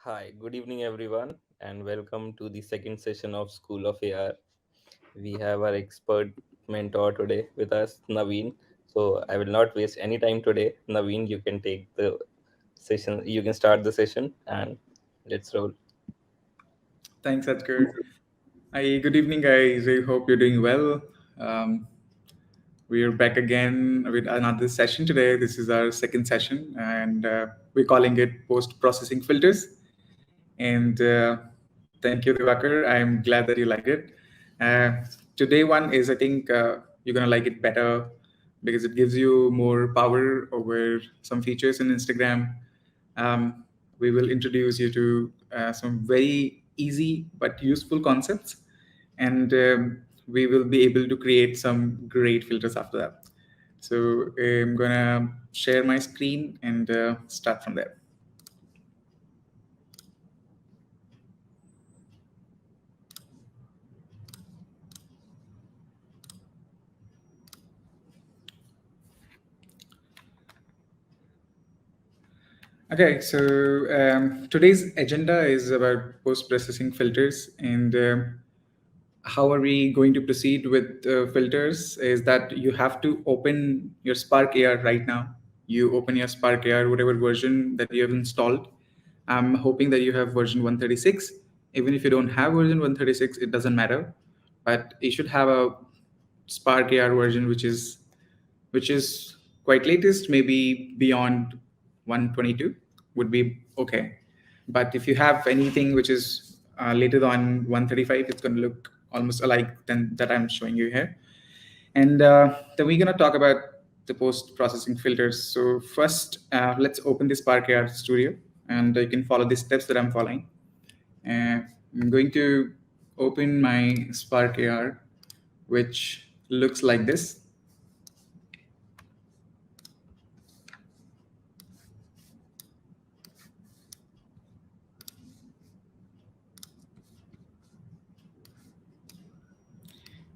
Hi, good evening, everyone, and welcome to the second session of School of AR. We have our expert mentor today with us, Naveen. So I will not waste any time today. Naveen, you can take the session, you can start the session, and let's roll. Thanks, Edgar. Hi, good evening, guys. I hope you're doing well. Um, we're back again with another session today. This is our second session, and we're calling it post processing filters. And thank you, Divakar. I'm glad that you liked it. Uh, Today, one is I think you're going to like it better because it gives you more power over some features in Instagram. Um, we will introduce you to some very easy but useful concepts, and we will be able to create some great filters after that. So I'm gonna share my screen and start from there. Okay, so today's agenda is about post-processing filters, and how are we going to proceed with filters is that you have to open your Spark AR right now. You open your Spark AR, whatever version that you have installed. I'm hoping that you have version 136. Even if you don't have version 136, it doesn't matter. But you should have a Spark AR version which is quite latest, maybe beyond 122 would be okay. But if you have anything which is later on 135, it's going to look almost alike than that I'm showing you here. And then we're going to talk about the post processing filters. So first, let's open this Spark AR Studio, and you can follow the steps that I'm following. I'm going to open my Spark AR, which looks like this.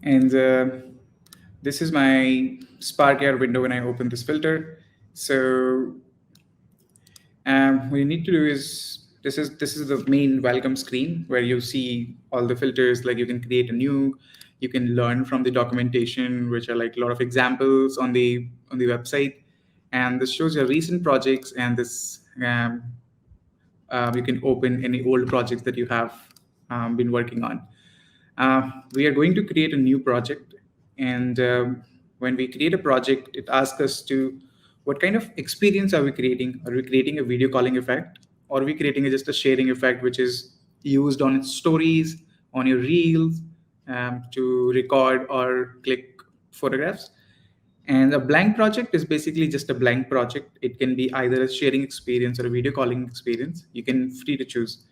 And this is my Spark AR window when I open this filter. So what you need to do is this is the main welcome screen where you see all the filters. Like you can create a new, you can learn from the documentation, which are like a lot of examples on the website, and this shows your recent projects. And this you can open any old projects that you have been working on. We are going to create a new project, and when we create a project, it asks us to what kind of experience are we creating? Are we creating a video calling effect, or are we creating just a sharing effect, which is used on stories, on your reels, to record or click photographs? And a blank project is basically just a blank project. It can be either a sharing experience or a video calling experience. You can free to choose.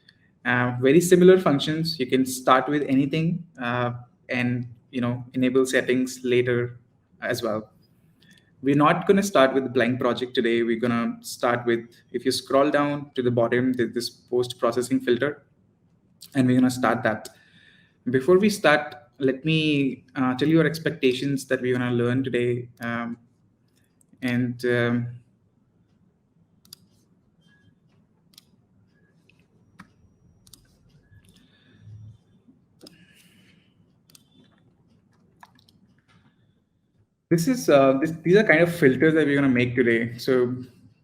Very similar functions. You can start with anything, and enable settings later as well. We're not going to start with the blank project today. We're going to start with, if you scroll down to the bottom, there's this post processing filter, and we're going to start that. Before we start, let me tell you our expectations that we're going to learn today. And these are kind of filters that we're going to make today. So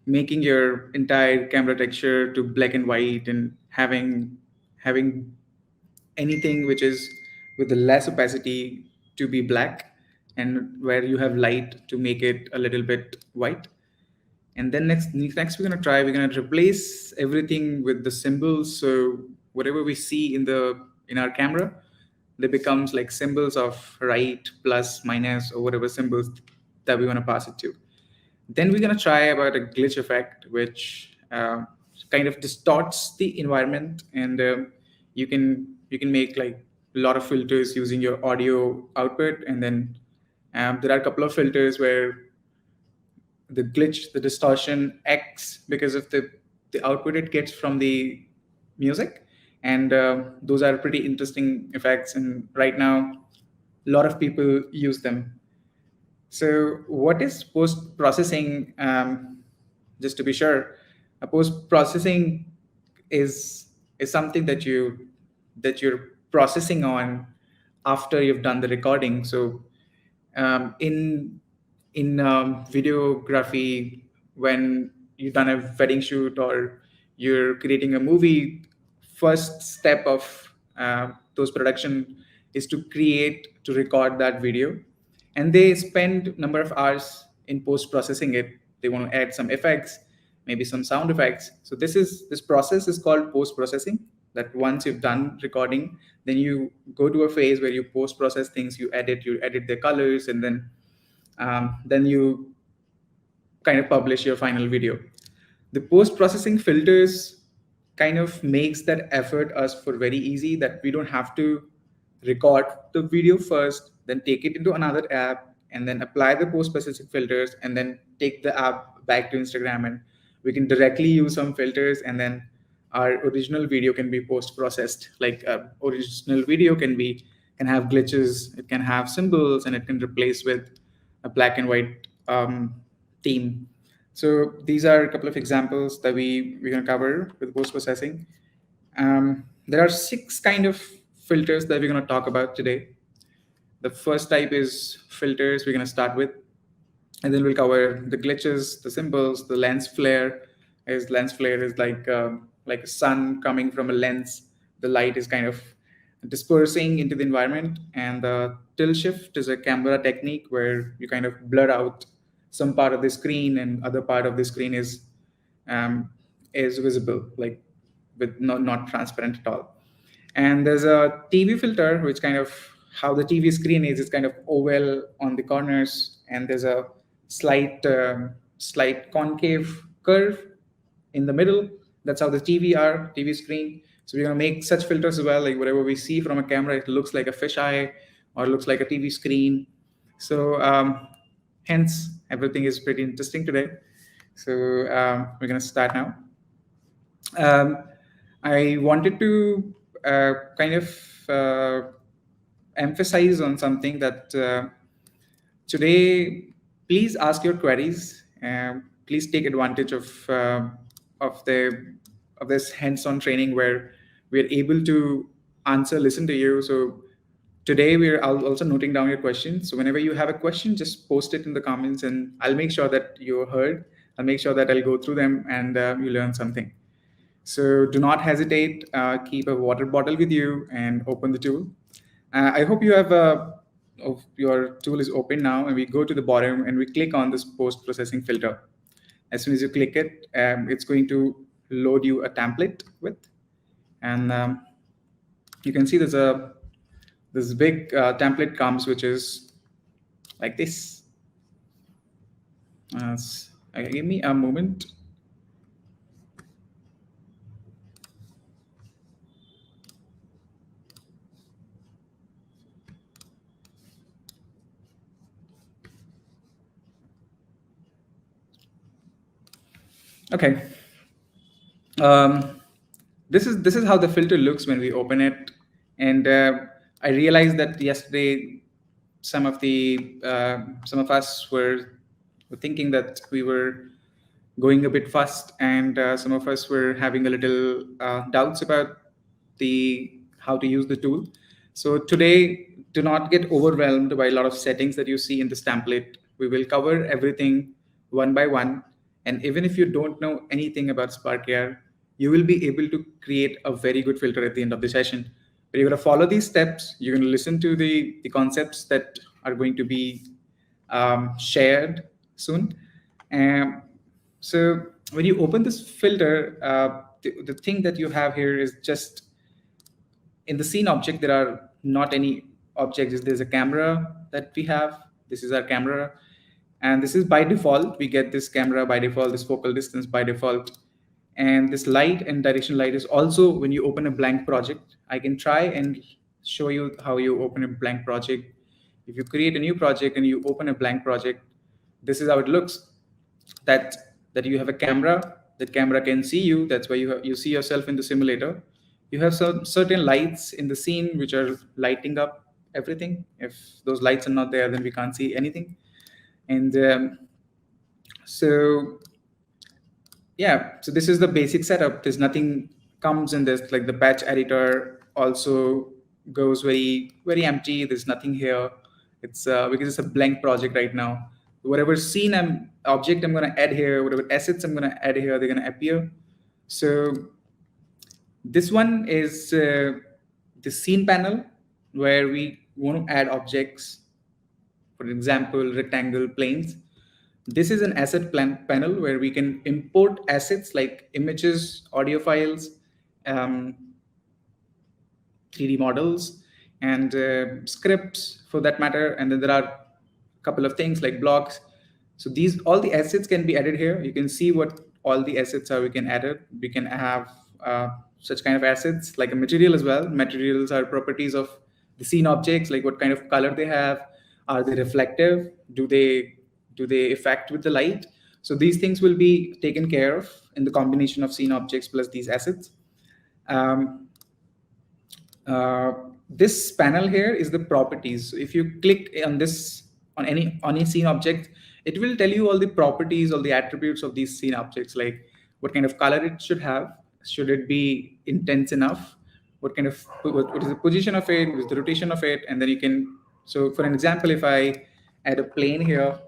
making your entire camera texture to black and white, and having anything which is with the less opacity to be black, and where you have light to make it a little bit white. And then next we're going to replace everything with the symbols. So whatever we see in our camera, they becomes like symbols of right, plus, minus, or whatever symbols that we want to pass it to. Then we're going to try about a glitch effect, which kind of distorts the environment. And you can make like a lot of filters using your audio output. And then there are a couple of filters where the glitch, the distortion acts because of the output it gets from the music. And those are pretty interesting effects. And right now, a lot of people use them. So, what is post processing? Just to be sure, a post processing is is something that you're processing on after you've done the recording. So in videography, when you've done a wedding shoot or you're creating a movie, first step of those production is to create, to record that video, and they spend number of hours in post processing it. They want to add some effects, maybe some sound effects. So this process is called post processing. That once you've done recording, then you go to a phase where you post process things, you edit the colors, and then you kind of publish your final video. The post processing filters kind of makes that effort us for very easy, that we don't have to record the video first, then take it into another app, and then apply the post processing filters, and then take the app back to Instagram, and we can directly use some filters, and then our original video can be post processed. Like original video can have glitches, it can have symbols, and it can replace with a black and white theme. So these are a couple of examples that we're going to cover with post processing. There are six kind of filters that we're going to talk about today. The first type is filters we're going to start with, and then we'll cover the glitches, the symbols, the lens flare. Is lens flare is like a sun coming from a lens. The light is kind of dispersing into the environment, and the tilt shift is a camera technique where you kind of blur out some part of the screen, and other part of the screen um, is visible, like with not transparent at all. And there's a TV filter, which kind of how the TV screen is. It's kind of oval on the corners, and there's a slight concave curve in the middle. That's how the TV screen. So we're gonna make such filters as well. Like whatever we see from a camera, it looks like a fisheye or looks like a TV screen. So hence everything is pretty interesting today. So we're gonna start now. Um, I wanted to kind of emphasize on something that today, please ask your queries. Please take advantage of the of this hands-on training where we're able to answer, listen to you. So today we're also noting down your questions. So whenever you have a question, just post it in the comments, and I'll make sure that you're heard. I'll make sure that I'll go through them, and you learn something. So do not hesitate. Keep a water bottle with you and open the tool. I hope you have your tool is open now, and we go to the bottom and we click on this post processing filter. As soon as you click it, it's going to load you a template with, and you can see this big template comes, which is like this. Give me a moment. Okay. Um, this is how the filter looks when we open it, and I realized that yesterday some of us were thinking that we were going a bit fast, and some of us were having a little doubts about the how to use the tool. So today, do not get overwhelmed by a lot of settings that you see in this template. We will cover everything one by one, and even if you don't know anything about Spark AR, you will be able to create a very good filter at the end of the session. But you're going to follow these steps. You're going to listen to the concepts that are going to be shared soon. Um, so when you open this filter, the thing that you have here is just in the scene object. There are not any objects. There's a camera that we have. This is our camera, and this is by default. We get this camera by default, this focal distance by default, and this light and direction light is also when you open a blank project. I can try and show you how you open a blank project. If you create a new project and you open a blank project, this is how it looks. That you have a camera. That camera can see you. That's why you see yourself in the simulator. You have some certain lights in the scene which are lighting up everything. If those lights are not there, then we can't see anything. And so yeah, so this is the basic setup. There's nothing comes in this, like the patch editor also goes very empty. There's nothing here. It's because it's a blank project right now. Whatever scene object I'm going to add here, whatever assets I'm going to add here, they're going to appear. So this one is the scene panel, where we want to add objects, for example, rectangle planes. This is an asset panel where we can import assets like images, audio files, um, 3D models, and scripts for that matter. And then there are a couple of things like blocks. So these all the assets can be added here. You can see what all the assets are. We can add it. We can have such kind of assets like a material as well. Materials are properties of the scene objects, like what kind of color they have. Are they reflective? Do they affect with the light? So these things will be taken care of in the combination of scene objects plus these assets. Um, uh, this panel here is the properties. So if you click on this, on any scene object, it will tell you all the properties, all the attributes of these scene objects, like what kind of color it should have, should it be intense enough, what is the position of it, what is the rotation of it, and then you can. So for an example, if I add a plane here,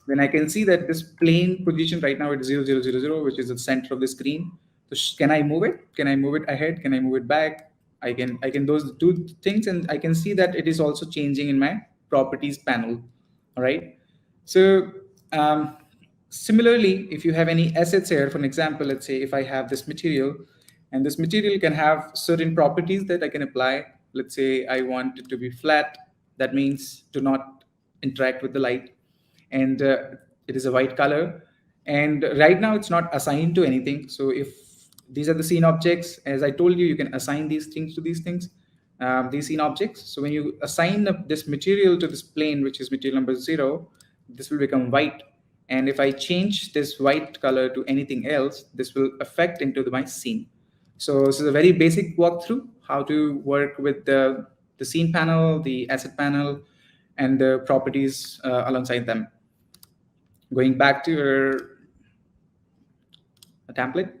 then I can see that this plane position right now at 0000, which is the center of the screen. So can I move it? Can I move it ahead? Can I move it back? I can those do things, and I can see that it is also changing in my properties panel. All right. So um, similarly, if you have any assets here, for an example, let's say if I have this material, and this material can have certain properties that I can apply. Let's say I want it to be flat. That means do not interact with the light, and it is a white color. And right now it's not assigned to anything. So if these are the scene objects, as I told you, you can assign these things to these things, these scene objects. So when you assign this material to this plane, which is material number 0, this will become white. And if I change this white color to anything else, this will affect into my scene. So this is a very basic walkthrough how to work with the scene panel, the asset panel, and the properties alongside them. Going back to your template.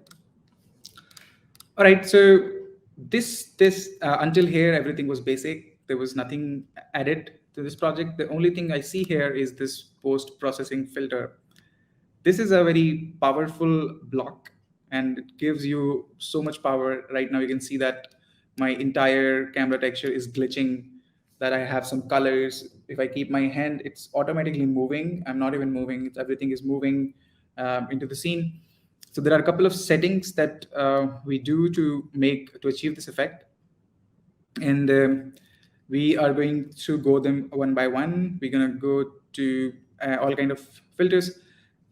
All right, so this until here everything was basic. There was nothing added to this project. The only thing I see here is this post processing filter. This is a very powerful block, and it gives you so much power. Right now you can see that my entire camera texture is glitching, that I have some colors. If I keep my hand, it's automatically moving. I'm not even moving. Everything is moving into the scene. So there are a couple of settings that we do to achieve this effect, and we are going to go them one by one. We're gonna go to all kind of filters,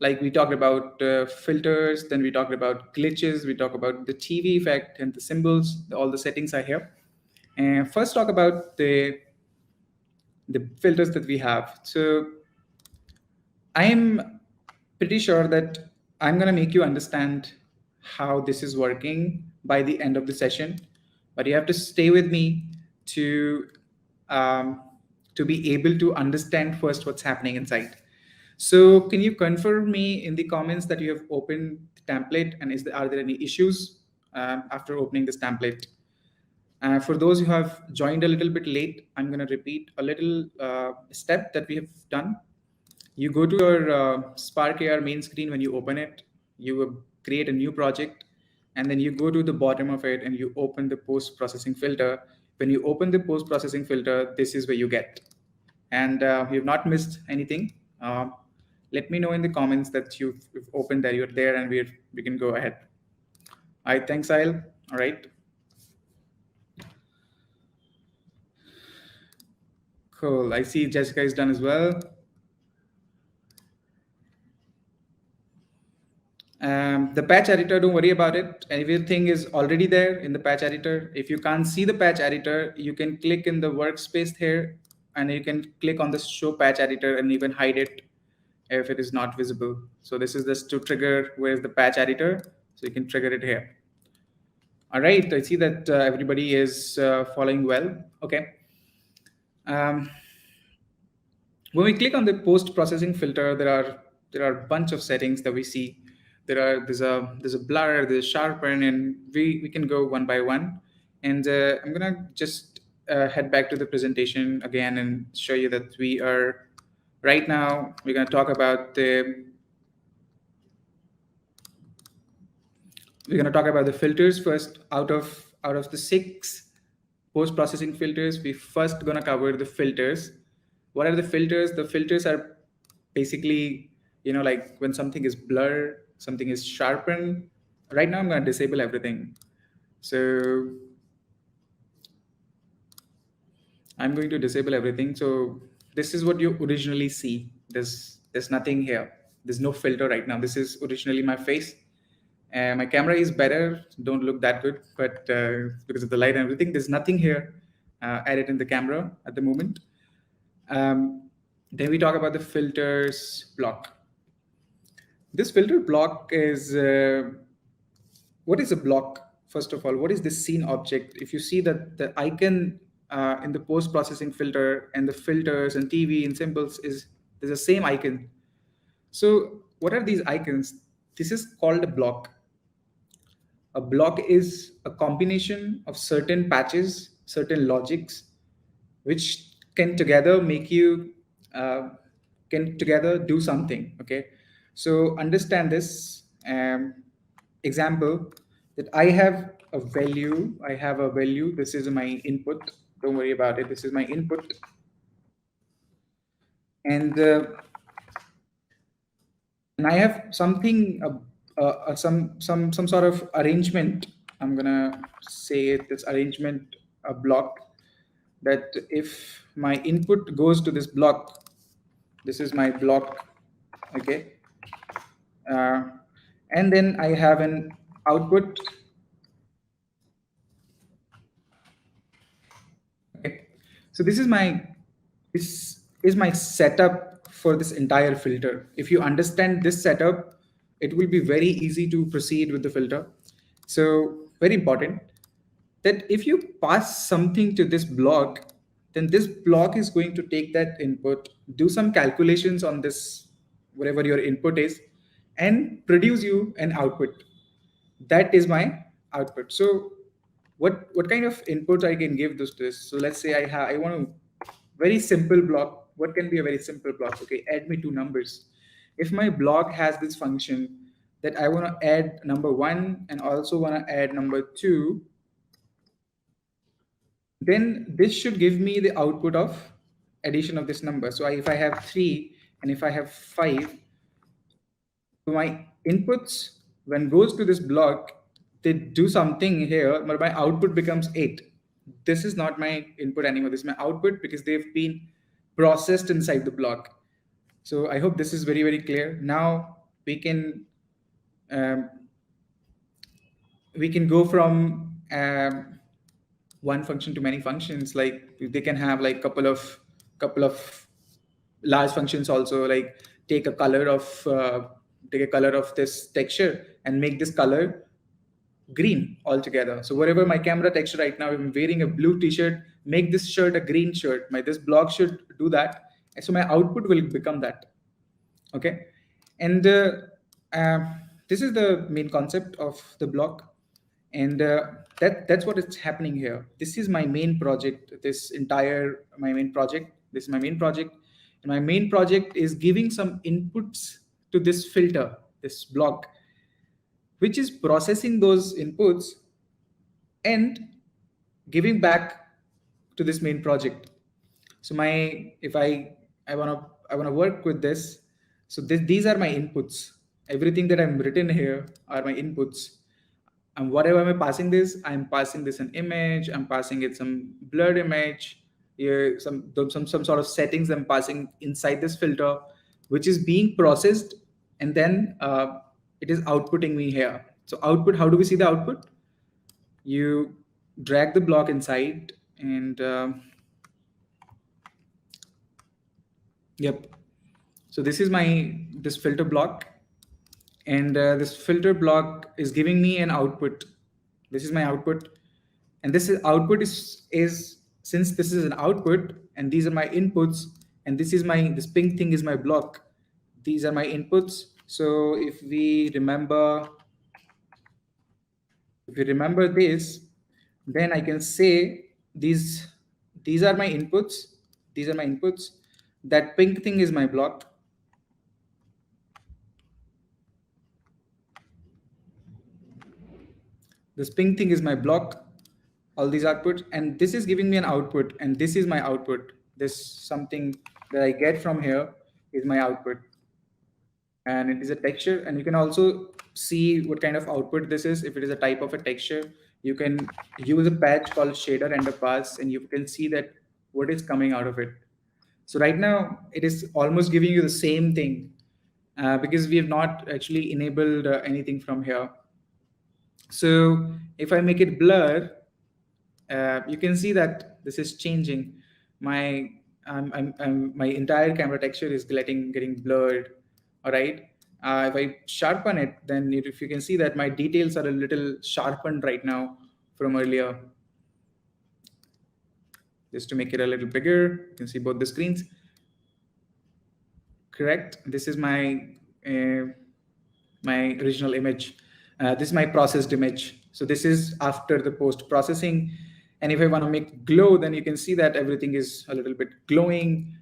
like we talked about filters, then we talked about glitches, we talk about the TV effect and the symbols. All the settings are here. And first talk about the filters that we have. So I'm pretty sure that I'm going to make you understand how this is working by the end of the session, but you have to stay with me to um, to be able to understand first what's happening inside. So can you confirm me in the comments that you have opened the template, and are there any issues after opening this template? For those who have joined a little bit late, I'm going to repeat a little step that we have done. You go to your Spark AR main screen. When you open it, you create a new project, and then you go to the bottom of it and you open the post-processing filter. When you open the post-processing filter, this is where you get. And you've not missed anything. Let me know in the comments that you've opened that you're there, and we can go ahead. All right, thanks, Sahil. All right. Cool. I see Jessica is done as well. The patch editor, don't worry about it. Everything is already there in the patch editor. If you can't see the patch editor, you can click in the workspace here, and you can click on the show patch editor and even hide it if it is not visible. So this is just to trigger where's the patch editor. So you can trigger it here. All right, I see that everybody is following well. Okay. Um, when we click on the post processing filter, there are a bunch of settings that we see. There's a blur, there's a sharpen, and we can go one by one. And I'm gonna just head back to the presentation again and show you that we are right now. We're gonna talk about the filters first. Out of the six post processing filters, we first gonna cover the filters. What are the filters? The filters are basically, like when something is blurred, something is sharpened. Right now I'm gonna disable everything. So I'm going to disable everything. So this is what you originally see. There's nothing here. There's no filter right now. This is originally my face. My camera is better. Don't look that good, but because of the light and everything, there's nothing here added in the camera at the moment. Then we talk about the filters block. This filter block is what is a block? First of all, what is this scene object? If you see that the icon in the post processing filter and the filters and TV and symbols is there's the same icon. So what are these icons? This is called a block. A block is a combination of certain patches, certain logics, which can together make you uh, can together do something. Okay, so understand this example that I have a value. This is my input. Don't worry about it. This is my input, and I have something, some sort of arrangement. I'm gonna say it. This arrangement, a block, that if my input goes to this block, this is my block, okay, uh, and then I have an output. Okay, so this is my setup for this entire filter. If you understand this setup, it will be very easy to proceed with the filter. So very important that if you pass something to this block, then this block is going to take that input, do some calculations on this, whatever your input is, and produce you an output. That is my output. So what kind of input I can give this? So let's say I want to very simple block. What can be a very simple block? Okay, add me two numbers. If my block has this function that I want to add number one and also want to add number two, then this should give me the output of addition of this number. So if I have 3 and if I have 5, so my inputs when goes to this block, they do something here, but my output becomes 8. This is not my input anymore. This is my output because they've been processed inside the block. So I hope this is very, very clear. Now we can um, go from one function to many functions. Like they can have like couple of large functions also, like take a color of this texture and make this color green altogether. So whatever my camera texture right now, if I'm wearing a blue t-shirt, make this shirt a green shirt. This block should do that. And so my output will become that. Okay, and uh, this is the main concept of the block, and that's what is happening here. This is my main project. This is my main project, and my main project is giving some inputs to this filter, this block, which is processing those inputs and giving back to this main project. So my if I want to work with this. So these are my inputs. Everything that I'm written here are my inputs. And whatever I'm passing this an image. I'm passing it some blurred image. Here, some sort of settings I'm passing inside this filter, which is being processed, and then it is outputting me here. So output, how do we see the output? You drag the block inside, and yep. So this is this filter block, and this filter block is giving me an output. This is my output, and output is since this is an output and these are my inputs, and this pink thing is my block. These are my inputs. So if we remember this, then I can say these these are my inputs. These are my inputs. That pink thing is my block. This pink thing is my block. All these outputs, and this is giving me an output, and this is my output. This something that I get from here is my output, and it is a texture. And you can also see what kind of output this is. If it is a type of a texture, you can use a patch called shader and a pass, and you can see that what is coming out of it. So right now it is almost giving you the same thing, because we have not actually enabled anything from here. So if I make it blur, you can see that this is changing. My my entire camera texture is getting blurred. All right. If I sharpen it, then if you can see that my details are a little sharpened right now from earlier. Just to make it a little bigger, you can see both the screens. Correct. This is uh, my original image. This is my processed image. So this is after the post processing. And if I want to make glow, then you can see that everything is a little bit glowing.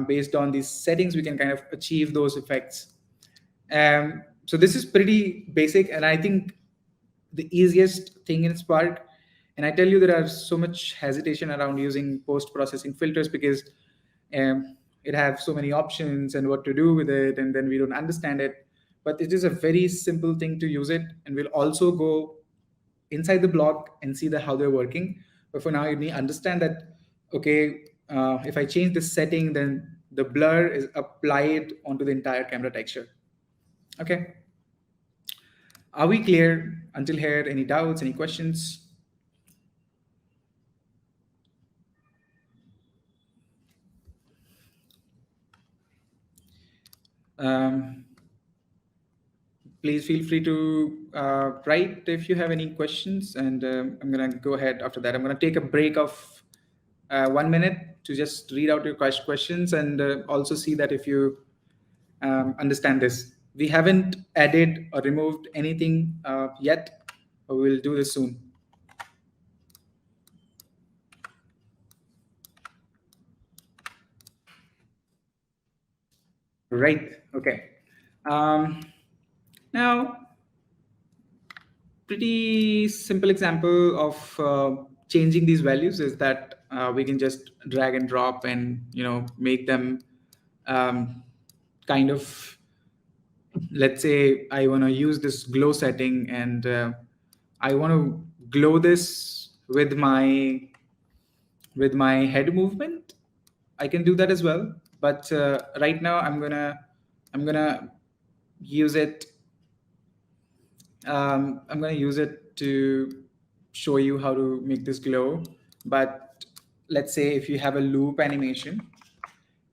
Based on these settings, we can kind of achieve those effects. So this is pretty basic, and I think the easiest thing in Spark. And I tell you, there are so much hesitation around using post processing filters because um, it have so many options and what to do with it, and then we don't understand it. But it is a very simple thing to use it, and we'll also go inside the block and see how they're working. But for now, you need to understand that, okay, if I change this setting, then the blur is applied onto the entire camera texture. Okay. Are we clear until here? Any doubts, any questions? Um, Please feel free to write if you have any questions, and I'm going to go ahead after that. I'm going to take a break of 1 minute to just read out your questions, and also see that if you understand this. We haven't added or removed anything yet, but we'll do this soon. Right. Okay. Um, Now, pretty simple example of changing these values is that we can just drag and drop and make them um, kind of, let's say I want to use this glow setting, and I want to glow this with my head movement. I can do that as well, but right now I'm gonna use it. I'm going to use it to show you how to make this glow. But let's say if you have a loop animation,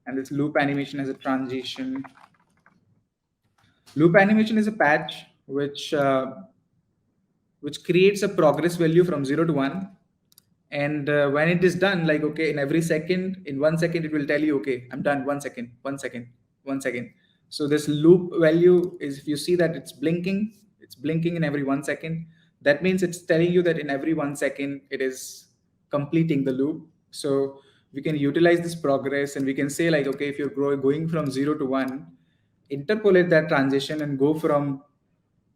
and this loop animation has a transition. Loop animation is a patch which creates a progress value from 0 to 1. And when it is done, like, okay, in every second, in 1 second, it will tell you, okay, I'm done. 1 second, 1 second, 1 second. So this loop value is, if you see that it's blinking in every 1 second. That means it's telling you that in every 1 second it is completing the loop. So we can utilize this progress, and we can say, like, okay, if you're going from 0 to 1, interpolate that transition and go from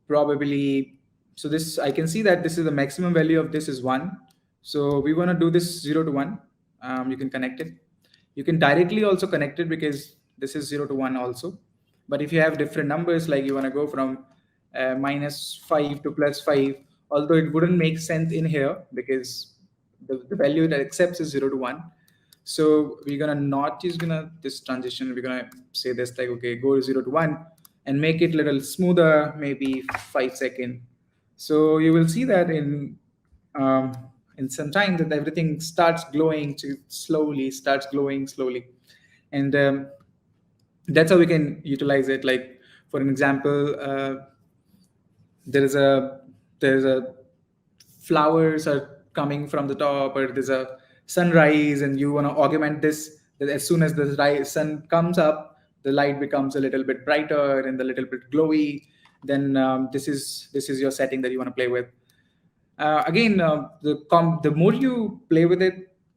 probably. So this, I can see that this is the maximum value of this is 1. So we want to do this 0 to 1. You can connect it. You can directly also connect it because this is 0 to 1 also. But if you have different numbers, like you want to go from -5 to +5, although it wouldn't make sense in here because the value that accepts is 0 to 1. So we're gonna not use gonna this transition. We're gonna say this, like, okay, go 0 to 1 and make it a little smoother, maybe 5 second. So you will see that um, in some time that everything starts glowing to slowly, starts glowing slowly, and that's how we can utilize it. Like, for an example, there is a there's a flowers are coming from the top, or there's a sunrise, and you want to augment this, that as soon as the sun comes up, the light becomes a little bit brighter and a little bit glowy, then this is your setting that you want to play with. Again, the more you play with it,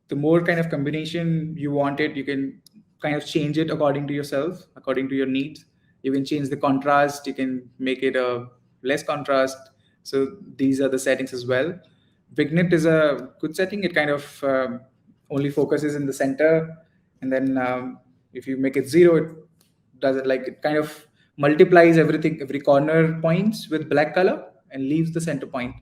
the more kind of combination you want it. You can kind of change it according to yourself, according to your needs. You can change the contrast. You can make it a less contrast. So these are the settings as well. Vignette is a good setting. It kind of only focuses in the center, and then if you make it zero, it does it like it kind of multiplies everything, every corner points with black color and leaves the center point.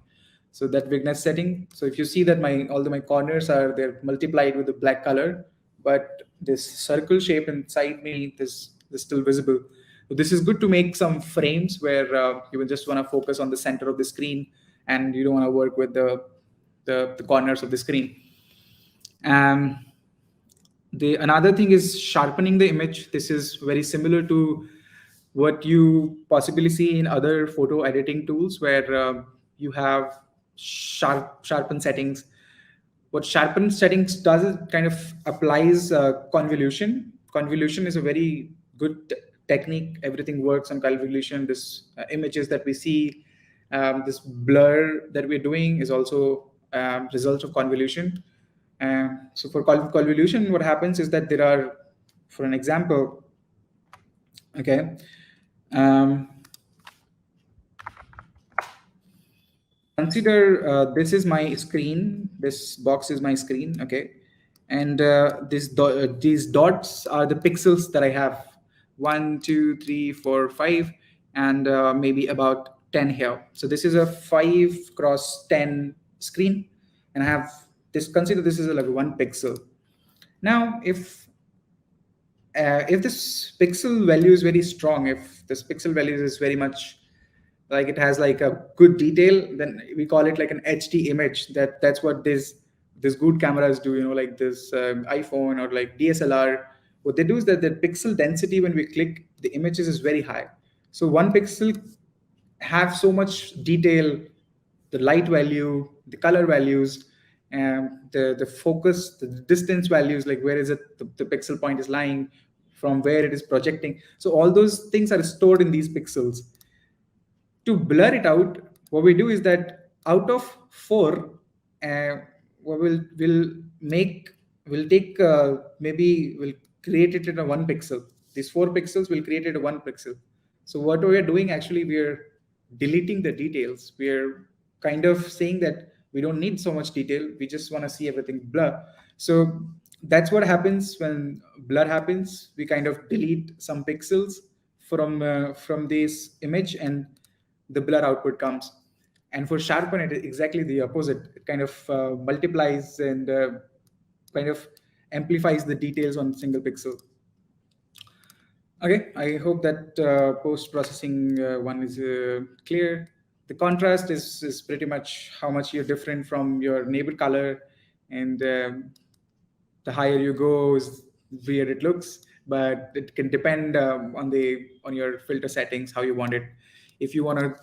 So that vignette setting. So if you see that my all the my corners are they're multiplied with the black color, but this circle shape inside me is still visible. So this is good to make some frames where you will just want to focus on the center of the screen, and you don't want to work with the corners of the screen. Um, the another thing is sharpening the image. This is very similar to what you possibly see in other photo editing tools where you have sharpen settings. What sharpen settings does is kind of applies convolution. Convolution is a very good technique. Everything works on convolution. This images that we see, this blur that we're doing is also results of convolution. So for convolution, what happens is that there are, for an example, okay, um, consider this is my screen. This box is my screen, okay, and these dots are the pixels that I have. 1 2 3 4 5, and maybe about 10 here. So this is a 5 x 10 screen, and I have this. Consider this is like 1 pixel. Now if this pixel value is very strong, if this pixel value is very much like it has like a good detail, then we call it like an HD image. That's what this good cameras do, like this iPhone or like DSLR. What they do is that the pixel density when we click the images is very high. So 1 pixel have so much detail, the light value, the color values, and the focus, the distance values, like where is it the pixel point is lying, from where it is projecting. So all those things are stored in these pixels. To blur it out, what we do is that out of four, what we'll take maybe we'll create it in a 1 pixel. These 4 pixels will create it a 1 pixel. So what we are doing actually, we are deleting the details. We are kind of saying that we don't need so much detail. We just want to see everything blur. So that's what happens when blur happens. We kind of delete some pixels from this image, and the blur output comes. And for sharpen, it is exactly the opposite. It kind of multiplies and kind of amplifies the details on single pixel. Okay, I hope that post processing one is clear. The contrast is pretty much how much you're different from your neighbor color, and the higher you go is weird it looks. But it can depend on your filter settings, how you want it. If you want to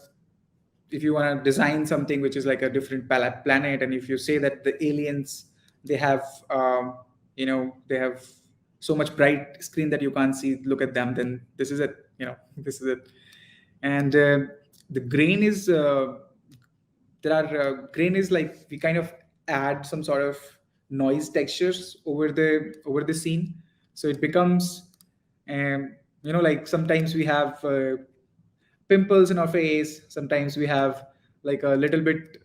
if you want to design something which is like a different planet, and if you say that the aliens, they have they have so much bright screen that you can't see, look at them, then this is it. This is it. And the grain is there are grain is like we kind of add some sort of noise textures over the scene, so it becomes like sometimes we have pimples in our face. Sometimes we have like a little bit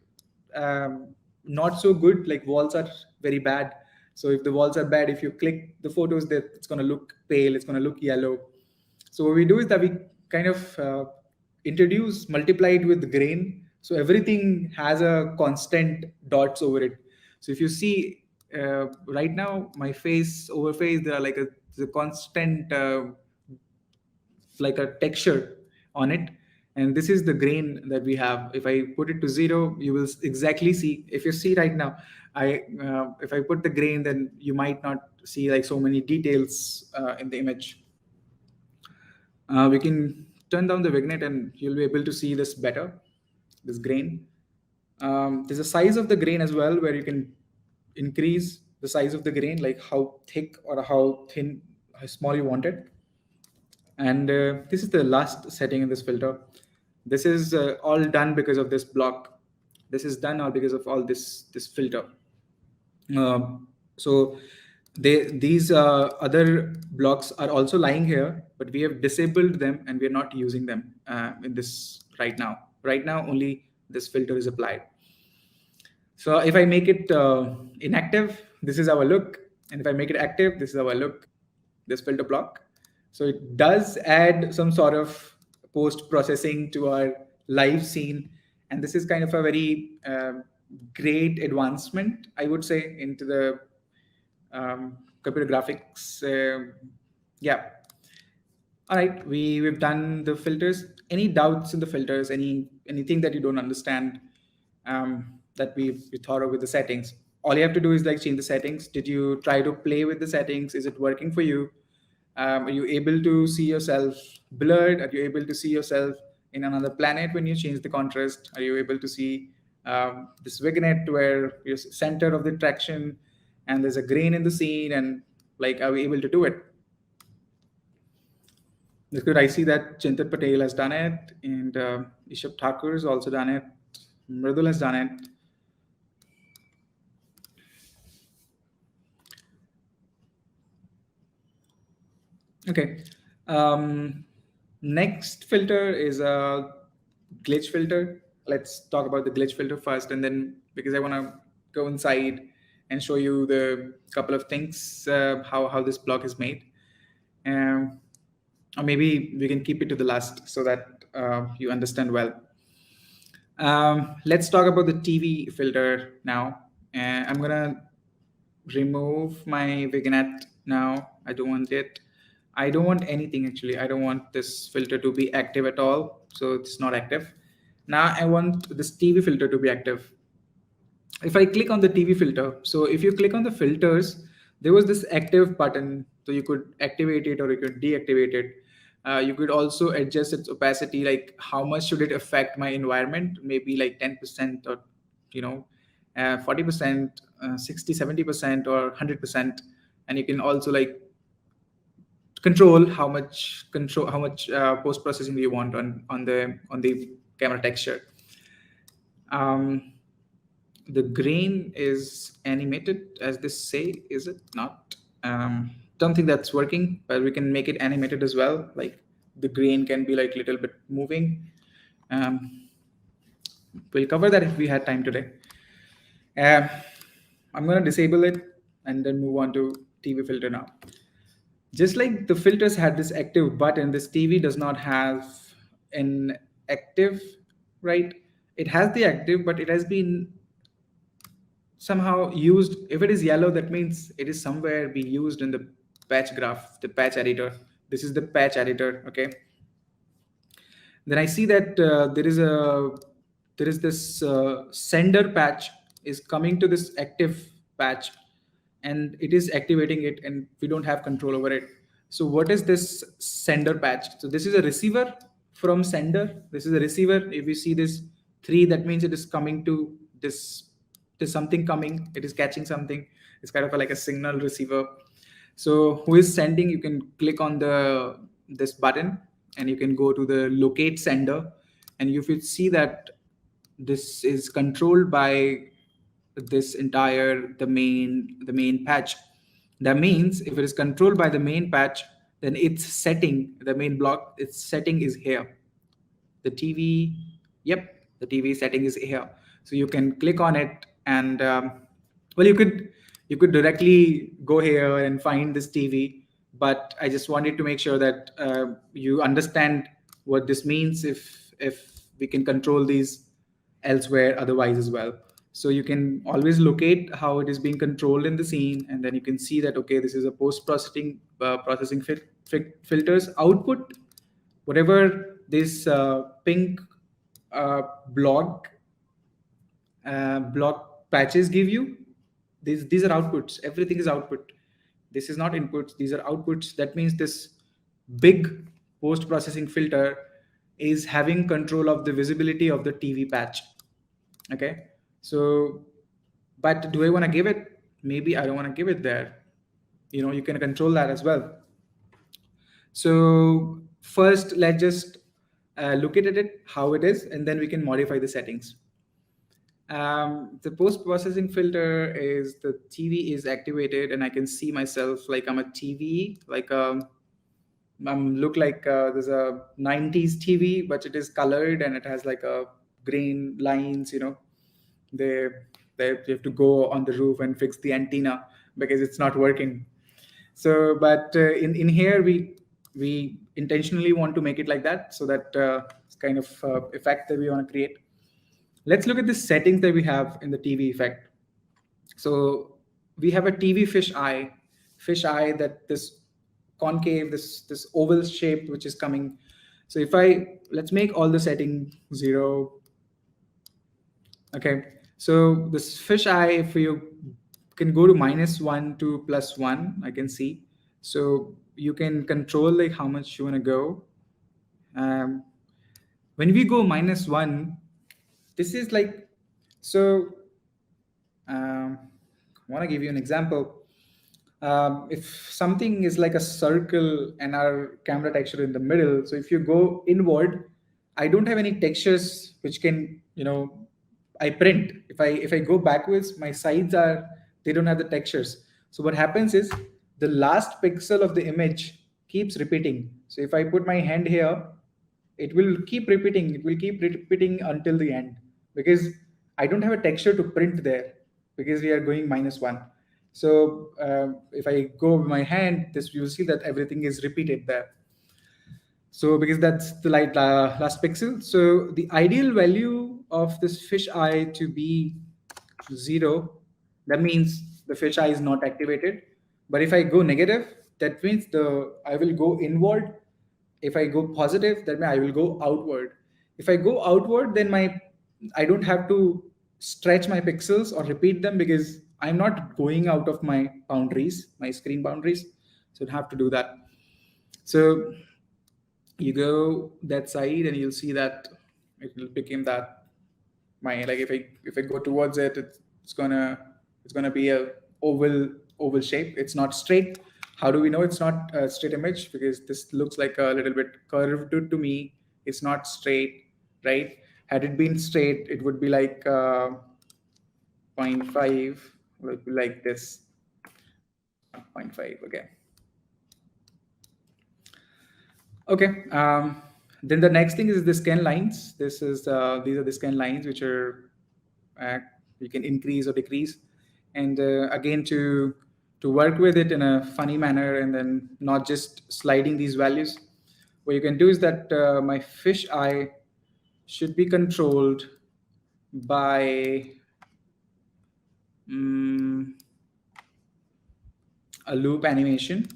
not so good, like walls are very bad. So if the walls are bad, if you click the photos, that it's going to look pale, it's going to look yellow. So what we do is that we kind of multiply it with grain, so everything has a constant dots over it. So if you see right now my face over face, there are like the constant like a texture on it, and this is the grain that we have. If I put it to 0, you will exactly see. If you see right now, if I put the grain, then you might not see like so many details in the image. We can turn down the vignette and you'll be able to see this better, this grain. There's a size of the grain as well, where you can increase the size of the grain, like how thick or how thin, how small you want it. And this is the last setting in this filter. This is all done because of this block. This is done all because of all this filter. So these other blocks are also lying here, but we have disabled them and we are not using them in this right now. Right now, only this filter is applied. So if I make it inactive, this is our look. And if I make it active, this is our look, this filter block. So it does add some sort of post processing to our live scene. And this is kind of a very great advancement, I would say, into the computer graphics. Yeah. All right, we've done the filters. Any doubts in the filters? Anything that you don't understand that we thought of with the settings? All you have to do is like change the settings. Did you try to play with the settings? Is it working for you? Are you able to see yourself blurred? Are you able to see yourself in another planet when you change the contrast? Are you able to see this vignette where you're center of the traction and there's a grain in the scene, and like are we able to do it? That's good. I see that Chintan Patel has done it, and Ishab Thakur has also done it. Mridul has done it. Okay. Next filter is a glitch filter. Let's talk about the glitch filter first, and then because I want to go inside and show you the couple of things how this block is made. Um, or maybe we can keep it to the last so that you understand well. Let's talk about the TV filter now. I'm gonna remove my vignette now. I don't want it. I don't want anything actually. I don't want this filter to be active at all. So it's not active. Now I want this TV filter to be active. If I click on the TV filter, so if you click on the filters, there was this active button, so you could activate it or you could deactivate it. You could also adjust its opacity, like how much should it affect my environment, maybe like 10% or, you know, 40%, 60, 70% or 100%. And you can also like control how much post processing do you want on the camera texture. Um, the grain is animated as this say, is it not? Don't think that's working, but we can make it animated as well, like the grain can be like little bit moving. um, we'll cover that if we had time today. uh, I'm going to disable it and then move on to TV filter now. Just like the filters had this active button, this TV does not have an active, right? It has the active, but it has been somehow used. If it is yellow, that means it is somewhere be used in the patch graph, the patch editor. This is the patch editor, okay? Then I see that there is this sender patch is coming to this active patch, and it is activating it, and we don't have control over it. So what is this sender patch? So this is a receiver from sender. This is a receiver. If you see this three, that means it is coming to this. There's something coming. It is catching something. It's kind of like a signal receiver. So who is sending? You can click on the this button and you can go to the locate sender, and you will see that this is controlled by this entire the main patch. That means if it is controlled by the main patch, then its setting, the main block, its setting is here. The TV, yep, the TV setting is here. So you can click on it, and well, you could directly go here and find this TV. But I just wanted to make sure that you understand what this means if we can control these elsewhere otherwise as well. So you can always locate how it is being controlled in the scene, and then you can see that okay, this is a post processing filters output. Whatever this pink uh, block block patches give you, these are outputs. Everything is output. This is not inputs, these are outputs. That means this big post processing filter is having control of the visibility of the TV patch. Okay, so but do I want to give it? Maybe I don't want to give it there. You know, you can control that as well. So First, let's just look at it how it is, and then we can modify the settings. The post processing filter is the TV is activated, and I can see myself like I'm a TV, like look like there's a 90s TV, but it is colored and it has like a green lines. They they have to go on the roof and fix the antenna because it's not working. So, but in here we intentionally want to make it like that, so that kind of effect that we want to create. Let's look at the settings that we have in the TV effect. So we have a TV fish eye that this concave, this oval shape which is coming. So if I let's make all the setting 0. Okay. So this fish eye, if you can go to -1 to +1, I can see. So you can control like how much you want to go. Um, when we go -1, this is like so. I want to give you an example. If something is like a circle and our camera texture in the middle, so if you go inward, I don't have any textures which can, I print. If I go backwards, my sides are they don't have the textures. So what happens is the last pixel of the image keeps repeating. So if I put my hand here, it will keep repeating. It will keep repeating until the end because I don't have a texture to print there because we are going -1. So if I go with my hand, this you'll see that everything is repeated there. So because that's the last pixel. So the ideal value of this fish eye to be 0, that means the fish eye is not activated. But if I go negative, that means the I will go inward. If I go positive, that means I will go outward. If I go outward, then I don't have to stretch my pixels or repeat them because I'm not going out of my boundaries, my screen boundaries. So I don't have to do that. So you go that side and you'll see that it will become that my like if I go towards it, it's gonna be a oval shape. It's not straight. How do we know it's not a straight image? Because this looks like a little bit curved to me. It's not straight, right? Had it been straight, it would be like zero point 0.5, would be like this. No, it's not zero point 0.5. Okay. Okay. Then the next thing is the scan lines. These are the scan lines which are uh, you can increase or decrease, and again to work with it in a funny manner and then not just sliding these values. What you can do is that my fish eye should be controlled by um, a loop animation.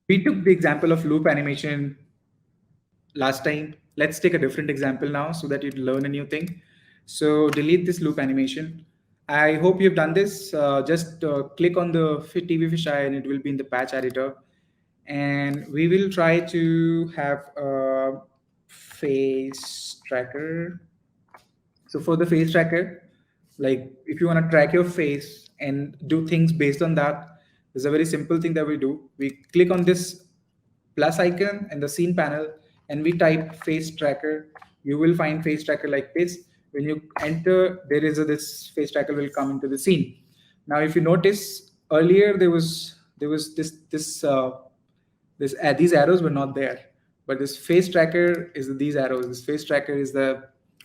We took the example of loop animation last time. Let's take a different example now so that you learn a new thing. So delete this loop animation. I hope you've done this. Just click on the TV fisheye and it will be in the patch editor. And we will try to have a face tracker. So for the face tracker, like if you want to track your face and do things based on that, there's a very simple thing that we do. We click on this plus icon in the scene panel and we type face tracker. You will find face tracker like this. When you enter, this face tracker will come into the scene. Now if you notice earlier there was these arrows were not there, but this face tracker is these arrows. This face tracker is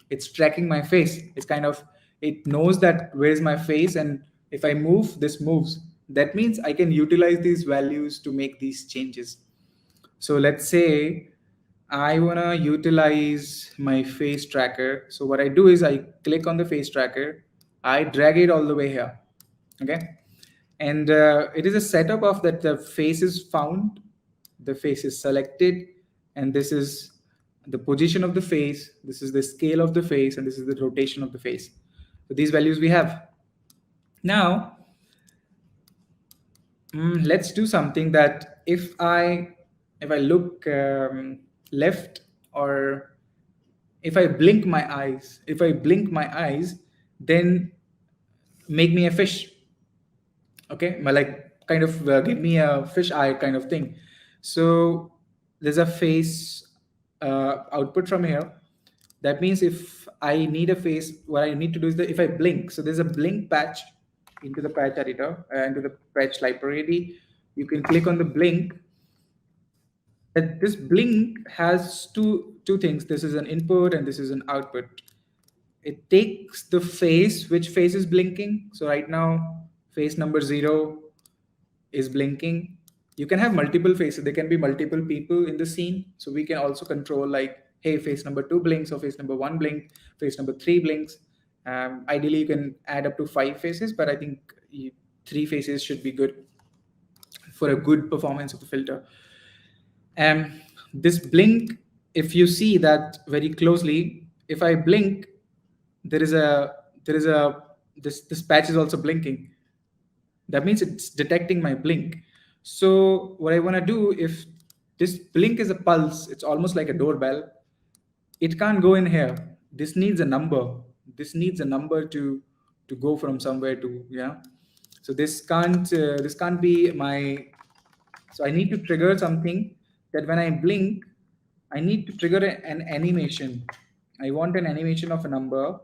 it's tracking my face. It's kind of, it knows that where's my face, and if I move, this moves. That means I can utilize these values to make these changes. So let's say I want to utilize my face tracker. So what I do is I click on the face tracker, I drag it all the way here. Okay. And it is a setup of that the face is found, the face is selected, and this is the position of the face, this is the scale of the face, and this is the rotation of the face. So these values we have. Now, let's do something that if I look left, or if I blink my eyes, then make me a fish. Okay, like kind of give me a fish eye kind of thing. So there's a face output from here. That means if I need a face, what I need to do is that if I blink, so there's a blink patch into the patch editor, into the patch library. You can click on the blink. And this blink has two things. This is an input and this is an output. It takes the face, which face is blinking. So right now, face number 0 is blinking. You can have multiple faces. There can be multiple people in the scene. So we can also control like, hey, face number 2 blinks, or face number 1 blink, face number 3 blinks. Ideally, you can add up to 5 faces, but I think 3 faces should be good for a good performance of the filter. This blink, if you see that very closely, if I blink, there is a there is a this patch is also blinking. That means it's detecting my blink. So what I want to do, if this blink is a pulse, it's almost like a doorbell. It can't go in here. This needs a number. This needs a number to go from somewhere to, yeah. So this can't be my. So I need to trigger something, that when I blink, I need to trigger an animation. I want an animation of a number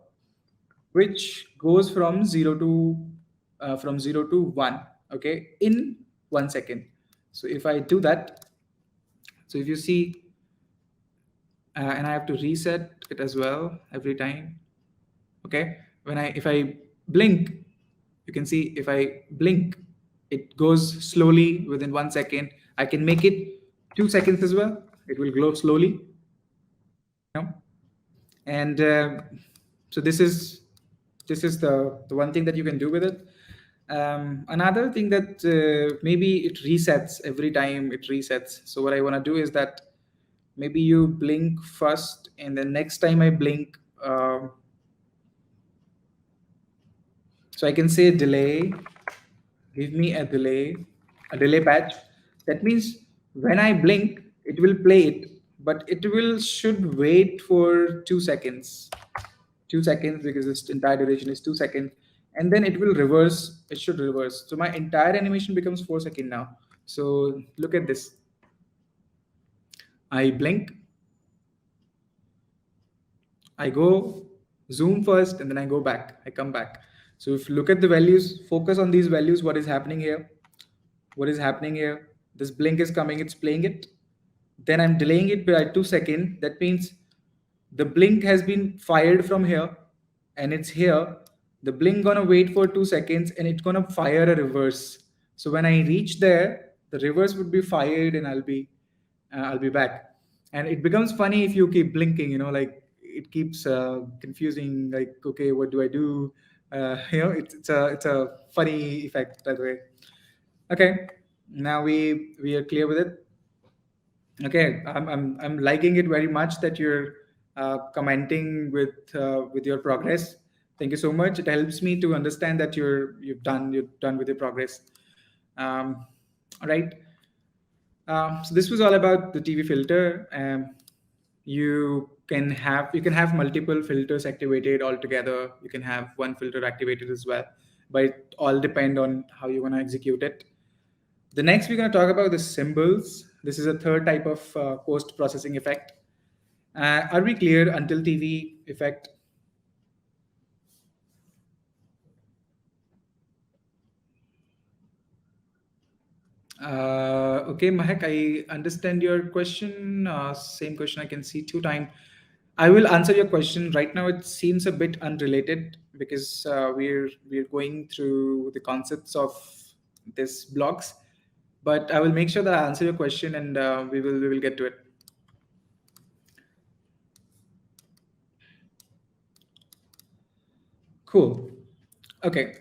which goes from 0 to 1, okay, in 1 second. So if I do that, so if you see, and I have to reset it as well every time, okay. If I blink, you can see if I blink, it goes slowly within 1 second. I can make it 2 seconds as well. It will glow slowly, you know. And so this is the one thing that you can do with it. Another thing that maybe it resets every time it resets. So what I want to do is that maybe you blink first, and then next time I blink, so I can say delay, give me a delay patch. That means when I blink, it will play it, but it will should wait for 2 seconds. 2 seconds, because this entire duration is 2 seconds, and then it will reverse. It should reverse. So my entire animation becomes 4 seconds now. So look at this. I blink, I go zoom first, and then I go back. I come back. So if you look at the values, focus on these values. What is happening here? What is happening here? This blink is coming. It's playing it. Then I'm delaying it by 2 seconds. That means the blink has been fired from here, and it's here. The blink gonna wait for 2 seconds, and it's gonna fire a reverse. So when I reach there, the reverse would be fired, and I'll be back. And it becomes funny if you keep blinking, like it keeps confusing, like, okay, what do I do? It's a funny effect that way. Okay, now we are clear with it. Okay, I'm liking it very much that you're commenting with your progress. Thank you so much. It helps me to understand that you're done with your progress. All right. So this was all about the TV filter. You can have multiple filters activated all together. You can have one filter activated as well, but it all depend on how you want to execute it. The next we're going to talk about the symbols. This is a third type of post processing effect. Are we clear until TV effect? Okay, Mahek, I understand your question. Same question I can see 2 times. I will answer your question right now. It seems a bit unrelated because we're going through the concepts of this blogs, but I will make sure that I answer your question, and we will get to it. Cool. Okay.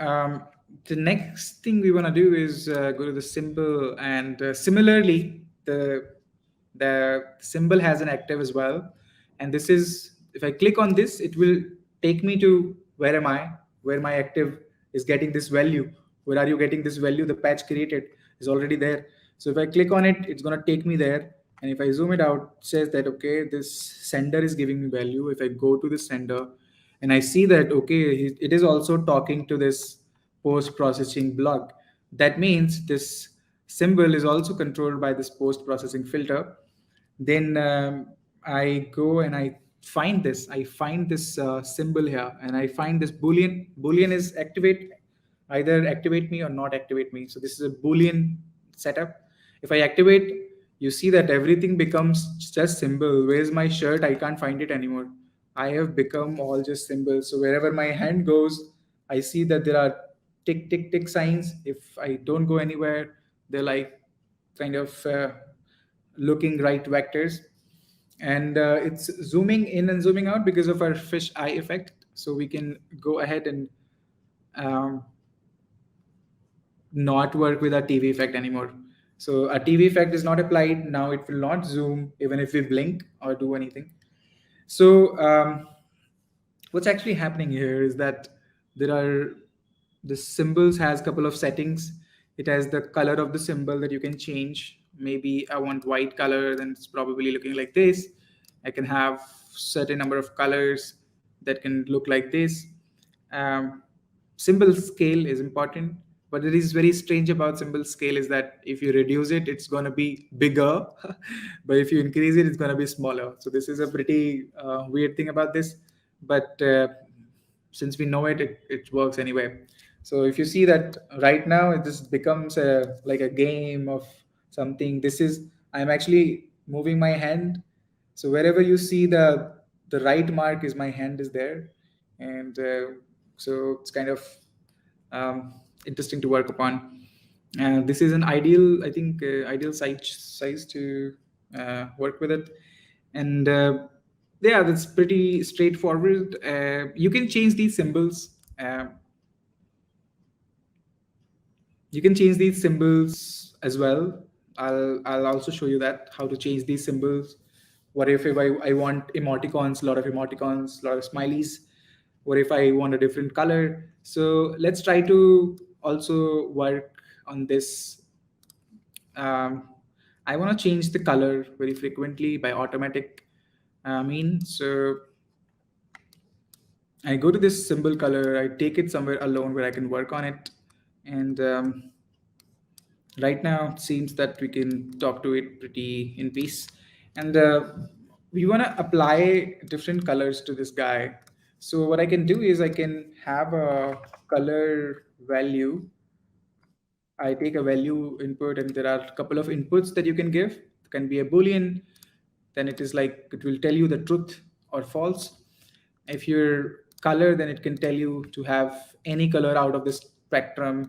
The next thing we want to do is go to the symbol, and similarly, the symbol has an active as well. And this is, if I click on this, it will take me to where am I, where my active is getting this value. Where are you getting this value? The patch created is already there. So if I click on it, it's gonna take me there. And if I zoom it out, it says that okay, this sender is giving me value. If I go to the sender, and I see that okay, it is also talking to this post processing block. That means this symbol is also controlled by this post processing filter. Then I go and I find this symbol here, and I find this boolean is activate, either activate me or not activate me. So this is a boolean setup. If I activate, you see that everything becomes just symbol. Where's my shirt? I can't find it anymore. I have become all just symbols. So wherever my hand goes, I see that there are tick tick tick signs. If I don't go anywhere, they're like kind of looking right vectors. And it's zooming in and zooming out because of our fish eye effect. So we can go ahead and um, not work with our TV effect anymore. So our TV effect is not applied. Now it will not zoom even if we blink or do anything. So what's actually happening here is that there are the symbols has a couple of settings. It has the color of the symbol that you can change. Maybe I want white color, then it's probably looking like this. I can have certain number of colors that can look like this. um, Symbol scale is important, but it is very strange about symbol scale is that if you reduce it, it's going to be bigger, but if you increase it, it's going to be smaller. So this is a pretty weird thing about this, but since we know it, it works anyway. So if you see that right now, it just becomes like a game of something. This is, I'm actually moving my hand. So wherever you see the right mark is my hand is there. And so it's kind of interesting to work upon. This is an ideal, I think, ideal size to work with it. And yeah, that's pretty straightforward. You can change these symbols. You can change these symbols as well. I'll also show you that how to change these symbols. What if I want emoticons, a lot of emoticons, a lot of smileys? What if I want a different color? So let's try to also work on this. um, I want to change the color very frequently by automatic mean. So I go to this symbol color, I take it somewhere alone where I can work on it. And right now it seems that we can talk to it pretty in peace. And we want to apply different colors to this guy. So what I can do is I can have a color value. I take a value input, and there are a couple of inputs that you can give. It can be a boolean, then it is like it will tell you the truth or false. If you're color, then it can tell you to have any color out of the spectrum.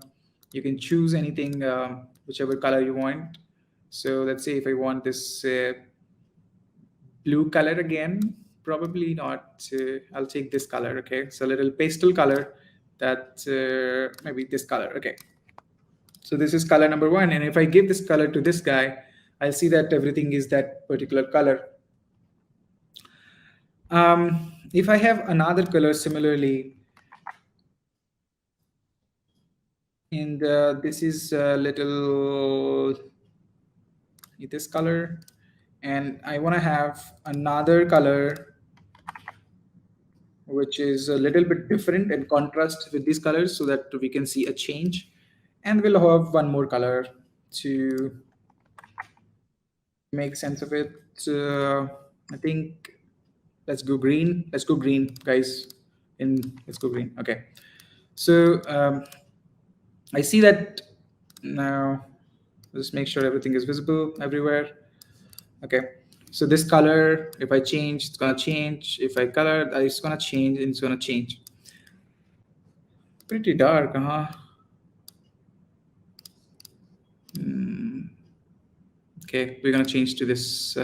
You can choose anything, whichever color you want. So let's say if I want this blue color again, probably not. I'll take this color. Okay, it's a little pastel color. That maybe this color. Okay, so this is color number one. And if I give this color to this guy, I'll see that everything is that particular color. If I have another color similarly, and this is a little this color, and I want to have another color which is a little bit different and contrast with these colors so that we can see a change. And we'll have one more color to make sense of it. I think let's go green. Let's go green, guys. Let's go green. Okay. So I see that now. Just make sure everything is visible everywhere. Okay. So this color, if I change, it's gonna change. If I color, it's gonna change, and it's gonna change. Pretty dark, huh? Okay, we're gonna change to this.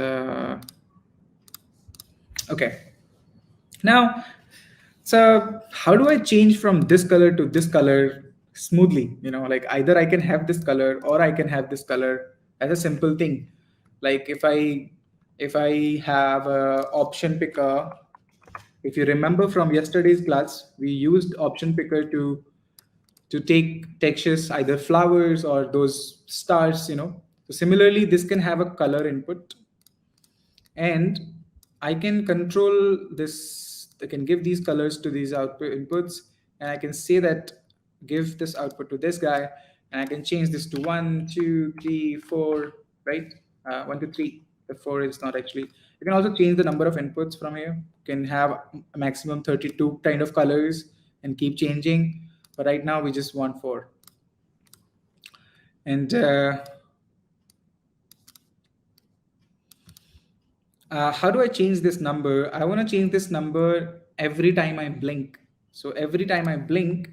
Okay. Now, so how do I change from this color to this color smoothly? Like either I can have this color or I can have this color as a simple thing. Like if I have a option picker, if you remember from yesterday's class, we used option picker to take textures, either flowers or those stars. So similarly, this can have a color input, and I can control this. I can give these colors to these output inputs, and I can say that give this output to this guy, And I can change this to 1, 2, 3, 4, right? 1, 2, 3. The 4 is not actually. You can also change the number of inputs from here. You can have a maximum 32 kind of colors and keep changing. But right now we just want 4. And how do I change this number? I want to change this number every time I blink. So every time I blink,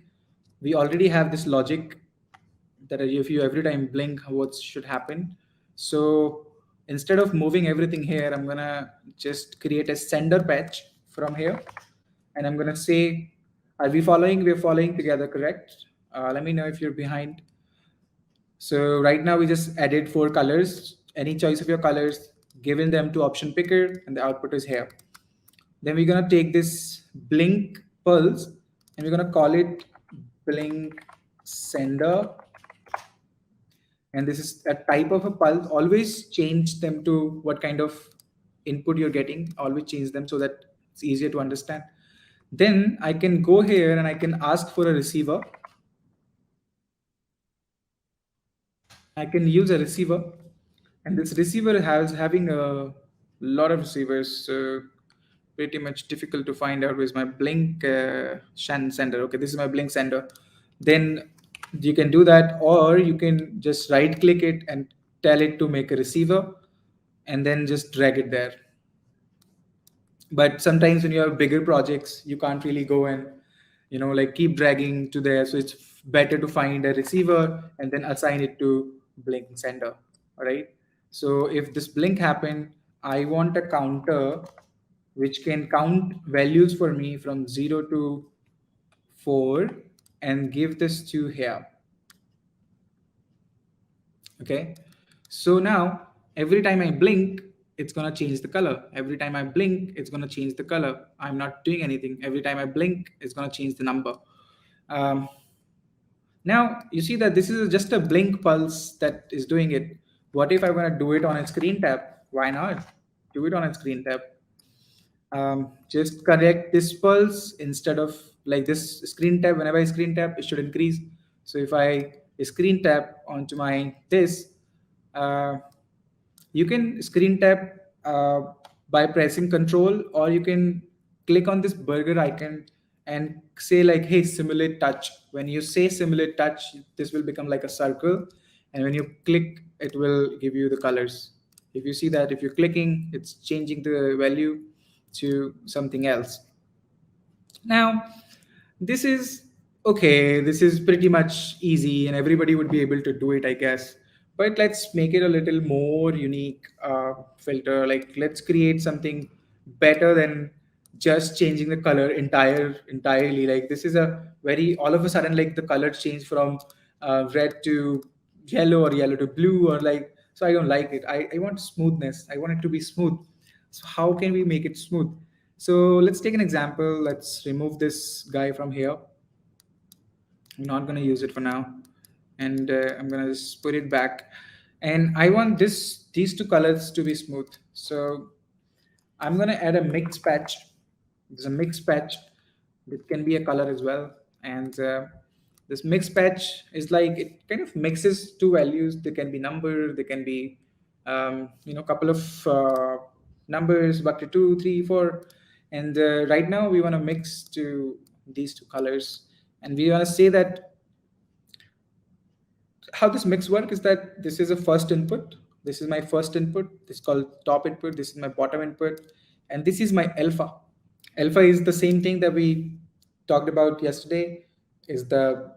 we already have this logic that if you every time blink, what should happen. So instead of moving everything here, I'm gonna just create a sender patch from here, and I'm gonna say, are we following? We're following together, correct? Let me know if you're behind. So right now we just added 4 colors. Any choice of your colors, given them to option picker, and the output is here. Then we're gonna take this blink pulse, and we're gonna call it blink sender. And this is a type of a pulse. Always change them to what kind of input you're getting. Always change them so that it's easier to understand. Then I can go here and I can ask for a receiver. I can use a receiver, and this receiver has having a lot of receivers. So pretty much difficult to find out where's my blink sender. Okay, this is my blink sender. Then you can do that, or you can just right click it and tell it to make a receiver, and then just drag it there. But sometimes when you have bigger projects, you can't really go and like keep dragging to there. So it's better to find a receiver and then assign it to blink sender. All right, so if this blink happened, I want a counter which can count values for me from 0 to 4 and give this to here. Okay, so now every time I blink, it's going to change the color. Every time I blink, it's going to change the color. I'm not doing anything. Every time I blink, it's going to change the number. um, Now you see that this is just a blink pulse that is doing it. What if I want to do it on a screen tab? Why not do it on a screen tab? Just correct this pulse instead of like this screen tab. Whenever I screen tab, it should increase. So if I screen tap onto my this, uh, you can screen tap uh, by pressing control, or you can click on this burger icon and say like, hey, simulate touch. When you say simulate touch, this will become like a circle, and when you click, it will give you the colors. If you see that, if you're clicking, it's changing the value to something else. Now, this is okay. This is pretty much easy, and everybody would be able to do it, I guess. But let's make it a little more unique filter. Like, let's create something better than just changing the color entirely. Like, this is a very all of a sudden, like the colors change from red to yellow or yellow to blue, or like. So I don't like it. I want smoothness. I want it to be smooth. So how can we make it smooth? So let's take an example. Let's remove this guy from here. I'm not going to use it for now. And I'm going to just put it back. And I want these 2 colors to be smooth. So I'm going to add a mix patch. There's a mix patch. It can be a color as well. And this mix patch is like, it kind of mixes 2 values. They can be number, they can be, couple of numbers, back to 2, 3, 4. And right now we want to mix to these 2 colors. And we want to say that how this mix work is that this is a first input. This is my first input. This is called top input. This is my bottom input. And this is my alpha. Alpha is the same thing that we talked about yesterday, is the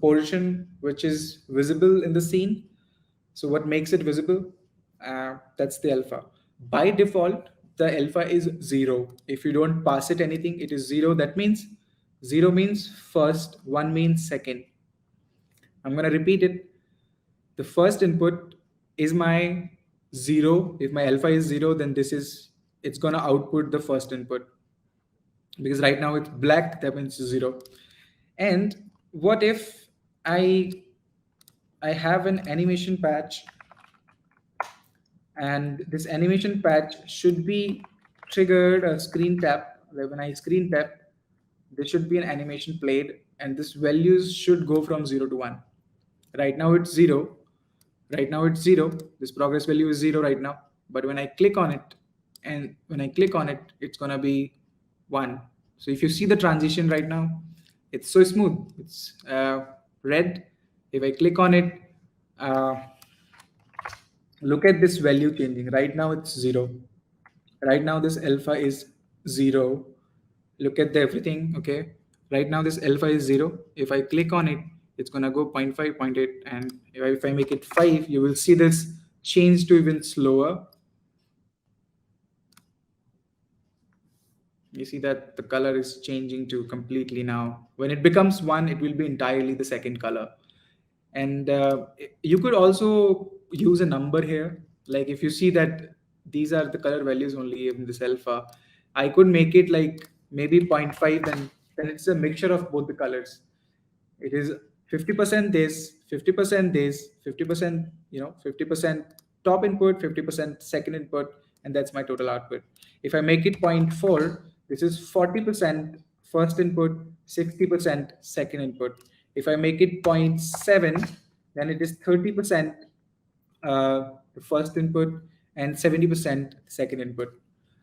portion which is visible in the scene. So what makes it visible? That's the alpha. By default, the alpha is 0. If you don't pass it anything, it is 0. That means 0 means first, 1 means second. I'm going to repeat it. The first input is my 0. If my alpha is 0, then it's going to output the first input. Because right now it's black, that means 0. And what if I have an animation patch, and this animation patch should be triggered a screen tap. Like when I screen tap, there should be an animation played, and this values should go from 0 to 1. Right now it's 0. Right now it's 0. This progress value is 0 right now. But when I click on it, and when I click on it, it's gonna be 1. So if you see the transition right now, it's so smooth. It's red. If I click on it, uh, look at this value changing. Right now it's 0. Right now this alpha is 0. Look at the everything. Okay, right now this alpha is 0. If I click on it, it's gonna go 0.5, zero point 0.8, and if I make it 5, you will see this change to even slower. You see that the color is changing to completely now. When it becomes 1, it will be entirely the second color. And you could also use a number here. Like if you see that these are the color values only in this alpha, I could make it like maybe zero point 0.5, then it's a mixture of both the colors. It is 50% this, 50% this, 50%, 50% top input, 50% second input, and that's my total output. If I make it zero point 0.4, this is 40% first input, 60% second input. If I make it zero point 0.7, then it is 30% the first input and 70% second input.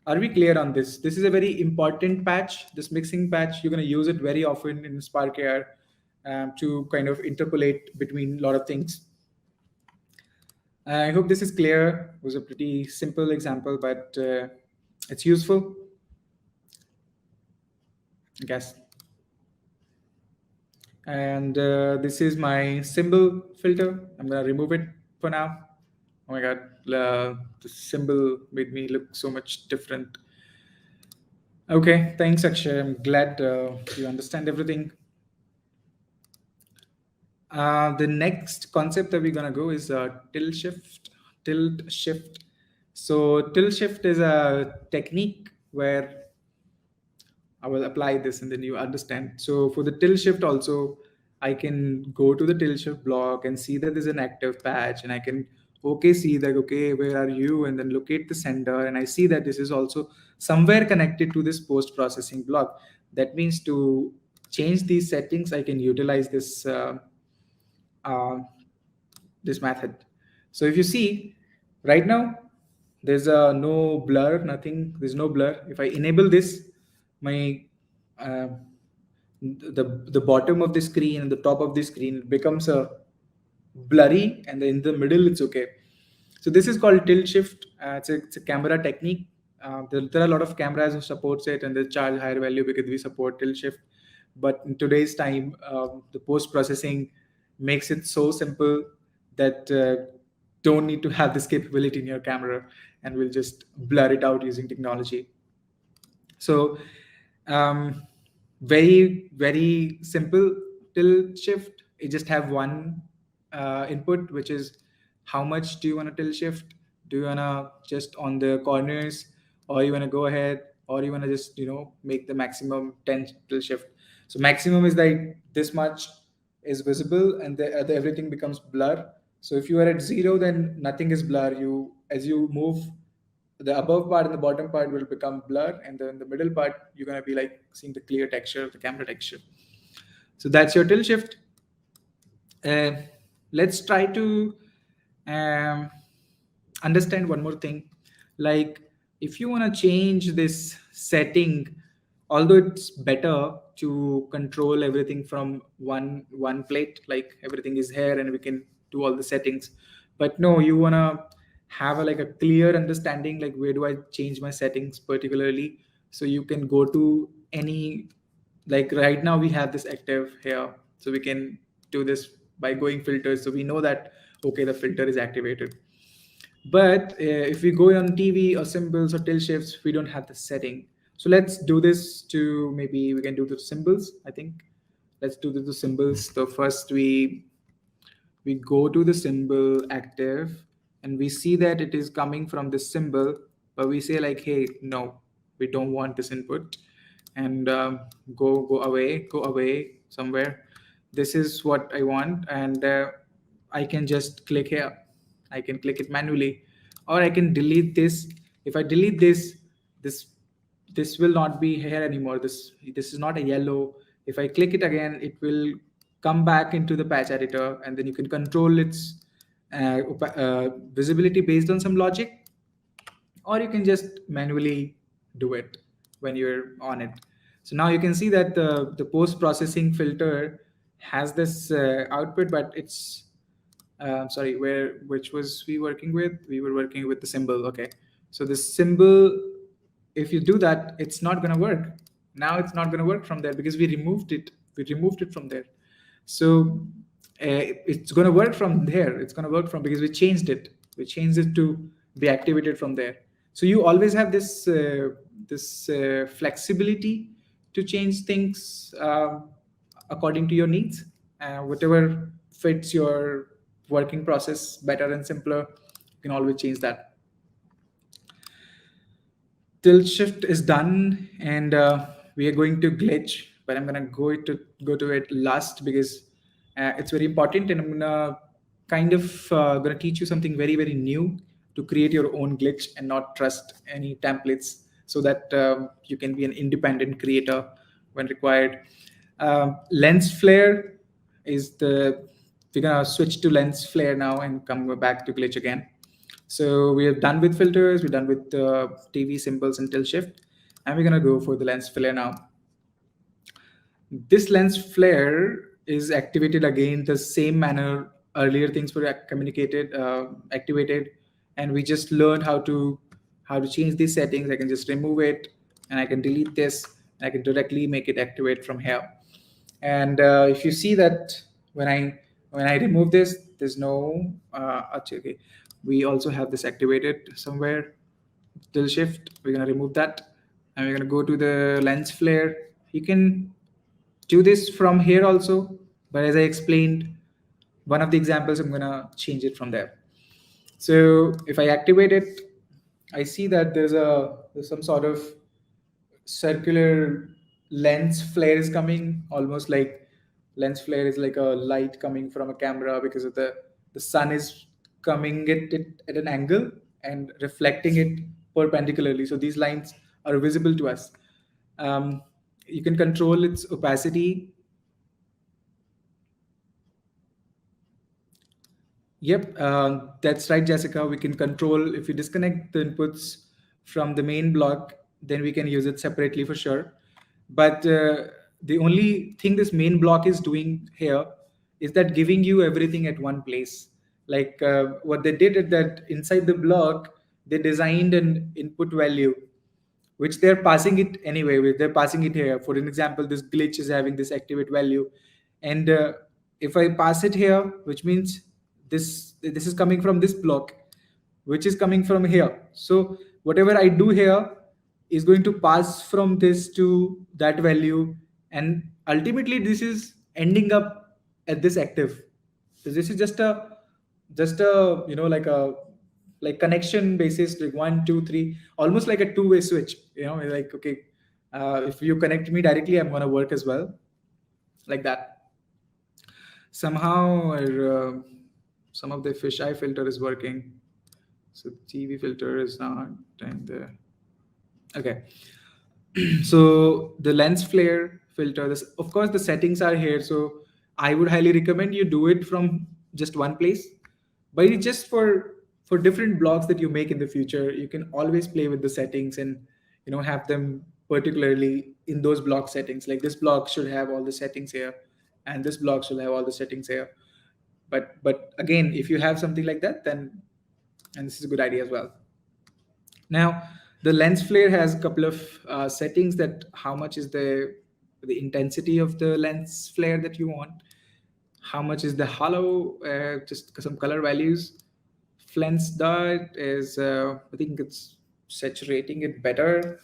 Are we clear on this? This is a very important patch. This mixing patch, you're going to use it very often in Spark AR to kind of interpolate between a lot of things. I hope this is clear. It was a pretty simple example, but it's useful, I guess. And this is my symbol filter. I'm going to remove it for now. Oh my god, the symbol made me look so much different. Okay, thanks Akshay. I'm glad you understand everything. The next concept that we're gonna go is tilt shift. Tilt shift. So tilt shift is a technique where I will apply this and then you understand. So for the tilt shift also, I can go to the tilt shift block and see that there's an active patch, and I can see that, okay, where are you? And then locate the sender, and I see that this is also somewhere connected to this post processing block. That means to change these settings, I can utilize uh, this method. So if you see right now, there's no blur, nothing. There's no blur. If I enable this, my uh, the bottom of the screen and the top of the screen becomes a blurry, and in the middle it's okay. So this is called tilt shift. It's a camera technique. There are a lot of cameras who supports it, and they charge higher value because we support tilt shift. But in today's time, the post processing makes it so simple that don't need to have this capability in your camera, and we'll just blur it out using technology. So um, very simple tilt shift. You just have one input, which is how much do you want to tilt shift. Do you want to just on the corners, or you want to go ahead, or you want to just make the maximum 10 tilt shift. So maximum is like this much is visible, and everything becomes blur. So if you are at 0, then nothing is blur. You As you move, the above part and the bottom part will become blur, and then the middle part you're going to be like seeing the clear texture, the camera texture. So that's your tilt shift. uh, let's try to um, understand one more thing. Like if you want to change this setting, although it's better to control everything from one plate, like everything is here and we can do all the settings, but no, you want to have like a clear understanding, like where do I change my settings particularly. So you can go to any, like right now we have this active here, so we can do this by going filters, so we know that okay, the filter is activated. But if we go on TV or symbols or tilt shifts, we don't have the setting. So let's do this to, maybe we can do the symbols, I think. Let's do the symbols. So first we go to the symbol active, and we see that it is coming from this symbol, but we say like, hey, no, we don't want this input, and go away somewhere. This is what I want, and I can just click here. I can click it manually, or I can delete this. If I delete this this will not be here anymore. This is not a yellow. If I click it again, it will come back into the patch editor, and then you can control its visibility based on some logic, or you can just manually do it when you're on it. So now you can see that the post processing filter has this output, but it's sorry, where which was we working with? We were working with the symbol. Okay, so this symbol, if you do that, it's not going to work. Now it's not going to work from there because we removed it. We removed it from there. So it's going to work from there. It's going to work from, because we changed it. We changed it to be activated from there. So you always have this flexibility to change things according to your needs, whatever fits your working process better and simpler. You can always change that. Tilt shift is done, and we are going to glitch, but I'm going to go to it last because it's very important, and I'm going to kind of going to teach you something very, very new to create your own glitch and not trust any templates, so that you can be an independent creator when required. Lens flare is the we're going to switch to lens flare now and come back to glitch again. So we are done with filters, we're done with TV symbols and tilt shift, and we're gonna go for the lens flare now. This lens flare is activated again the same manner earlier things were activated, and we just learned how to change these settings. I can just remove it, and I can delete this. I can directly make it activate from here. And if you see that when I remove this, there's no okay. We also have this activated somewhere. Tilt shift, we're gonna remove that, and we're gonna go to the lens flare. You can do this from here also, but as I explained, one of the examples, I'm gonna change it from there. So if I activate it, I see that there's some sort of circular lens flare is coming, almost like lens flare is like a light coming from a camera, because of the sun is coming at it at an angle and reflecting it perpendicularly, so these lines are visible to us. um, you can control its opacity. Yep, that's right, Jessica. We can control, if you disconnect the inputs from the main block, then we can use it separately for sure. But the only thing this main block is doing here is that giving you everything at one place. Like what they did is that inside the block, they designed an input value which they're passing it anyway. They're passing it here. For an example, this glitch is having this activate value, and if I pass it here, which means this is coming from this block, which is coming from here. So whatever I do here is going to pass from this to that value, and ultimately this is ending up at this active. So this is just a like a like connection basis, like 1 2 3, almost like a two-way switch. Like, okay, if you connect me directly, I'm going to work as well, like that. Somehow some of the fisheye filter is working, so TV filter is not. And okay. So the lens flare filter, this, of course the settings are here, so I would highly recommend you do it from just one place. But it's just for different blocks that you make in the future, you can always play with the settings and have them particularly in those block settings. Like, this block should have all the settings here, and this block should have all the settings here. But again, if you have something like that, then, and this is a good idea as well. Now, the lens flare has a couple of settings, that how much is the intensity of the lens flare that you want, how much is the hollow, just some color values. Lens dot is, I think it's saturating it better.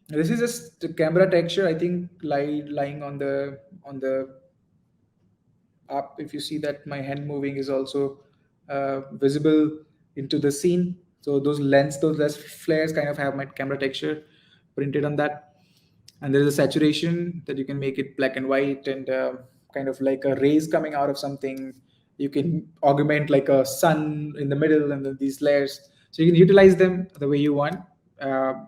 This is just the camera texture, I think, lying on the up. If you see that my hand moving is also visible into the scene, so those lens flares kind of have my camera texture printed on that. And there is a saturation that you can make it black and white, and kind of like a rays coming out of something. You can augment like a sun in the middle, and then these layers, so you can utilize them the way you want.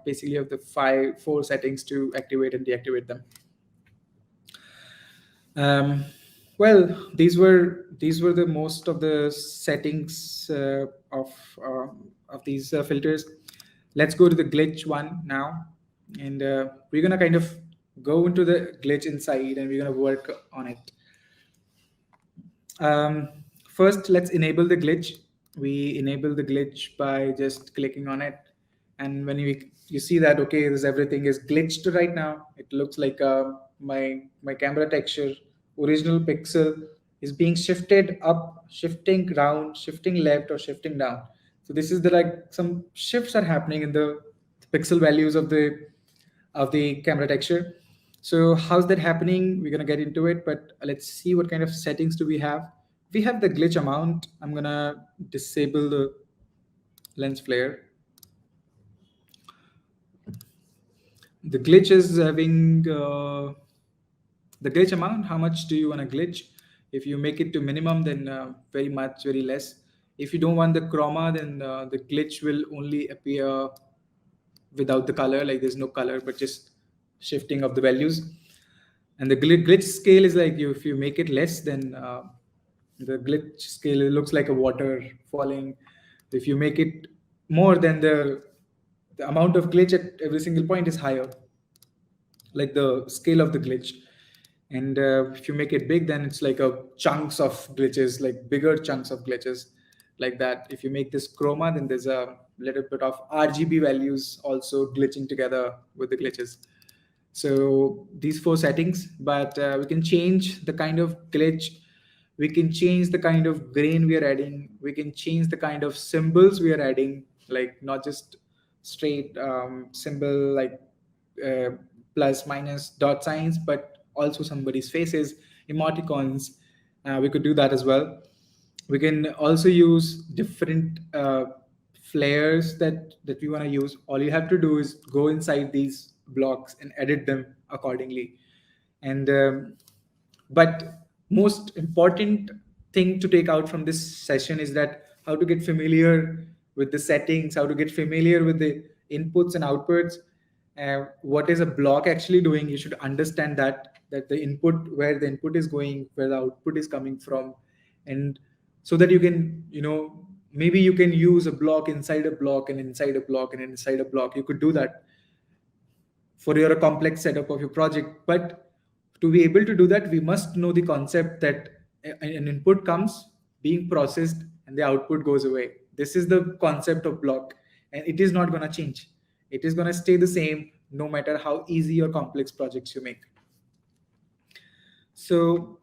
Basically, you have the four settings to activate and deactivate them. Um, these were the most of the settings of these filters. Let's go to the glitch one now, and we're gonna kind of go into the glitch inside, and we're gonna work on it. Um, First, let's enable the glitch. We enable the glitch by just clicking on it, and when you see that okay, this everything is glitched right now. It looks like my camera texture, original pixel, is being shifted up, shifting down, shifting left, or shifting down. So this is the like some shifts are happening in the pixel values of the camera texture. So how's that happening? We're gonna get into it, but let's see what kind of settings do we have. We have the glitch amount. I'm gonna disable the lens flare. The glitch is having the glitch amount. How much do you want to glitch? If you make it to minimum, then very much, very less. If you don't want the chroma, then the glitch will only appear without the color, like there's no color, but just shifting of the values. And the glitch scale is like if you make it less, then the glitch scale, it looks like a water falling. If you make it more, then the amount of glitch at every single point is higher, like the scale of the glitch. And if you make it big, then it's like a chunks of glitches, like bigger chunks of glitches, like that. If you make this chroma, then there's a little bit of RGB values also glitching together with the glitches. So these four settings, but we can change the kind of glitch, we can change the kind of grain we are adding, we can change the kind of symbols we are adding, like not just straight symbol like uh, plus minus dot signs, but also somebody's faces, emoticons. We could do that as well. We can also use different flares that we want to use. All you have to do is go inside these blocks and edit them accordingly. And but most important thing to take out from this session is that how to get familiar with the settings, how to get familiar with the inputs and outputs. What is a block actually doing? You should understand that the input, where the input is going, where the output is coming from. And so that you can, maybe you can use a block inside a block and inside a block and inside a block. You could do that for your complex setup of your project. But to be able to do that, we must know the concept that an input comes, being processed, and the output goes away. This is the concept of block, and it is not going to change. It is going to stay the same no matter how easy or complex projects you make. So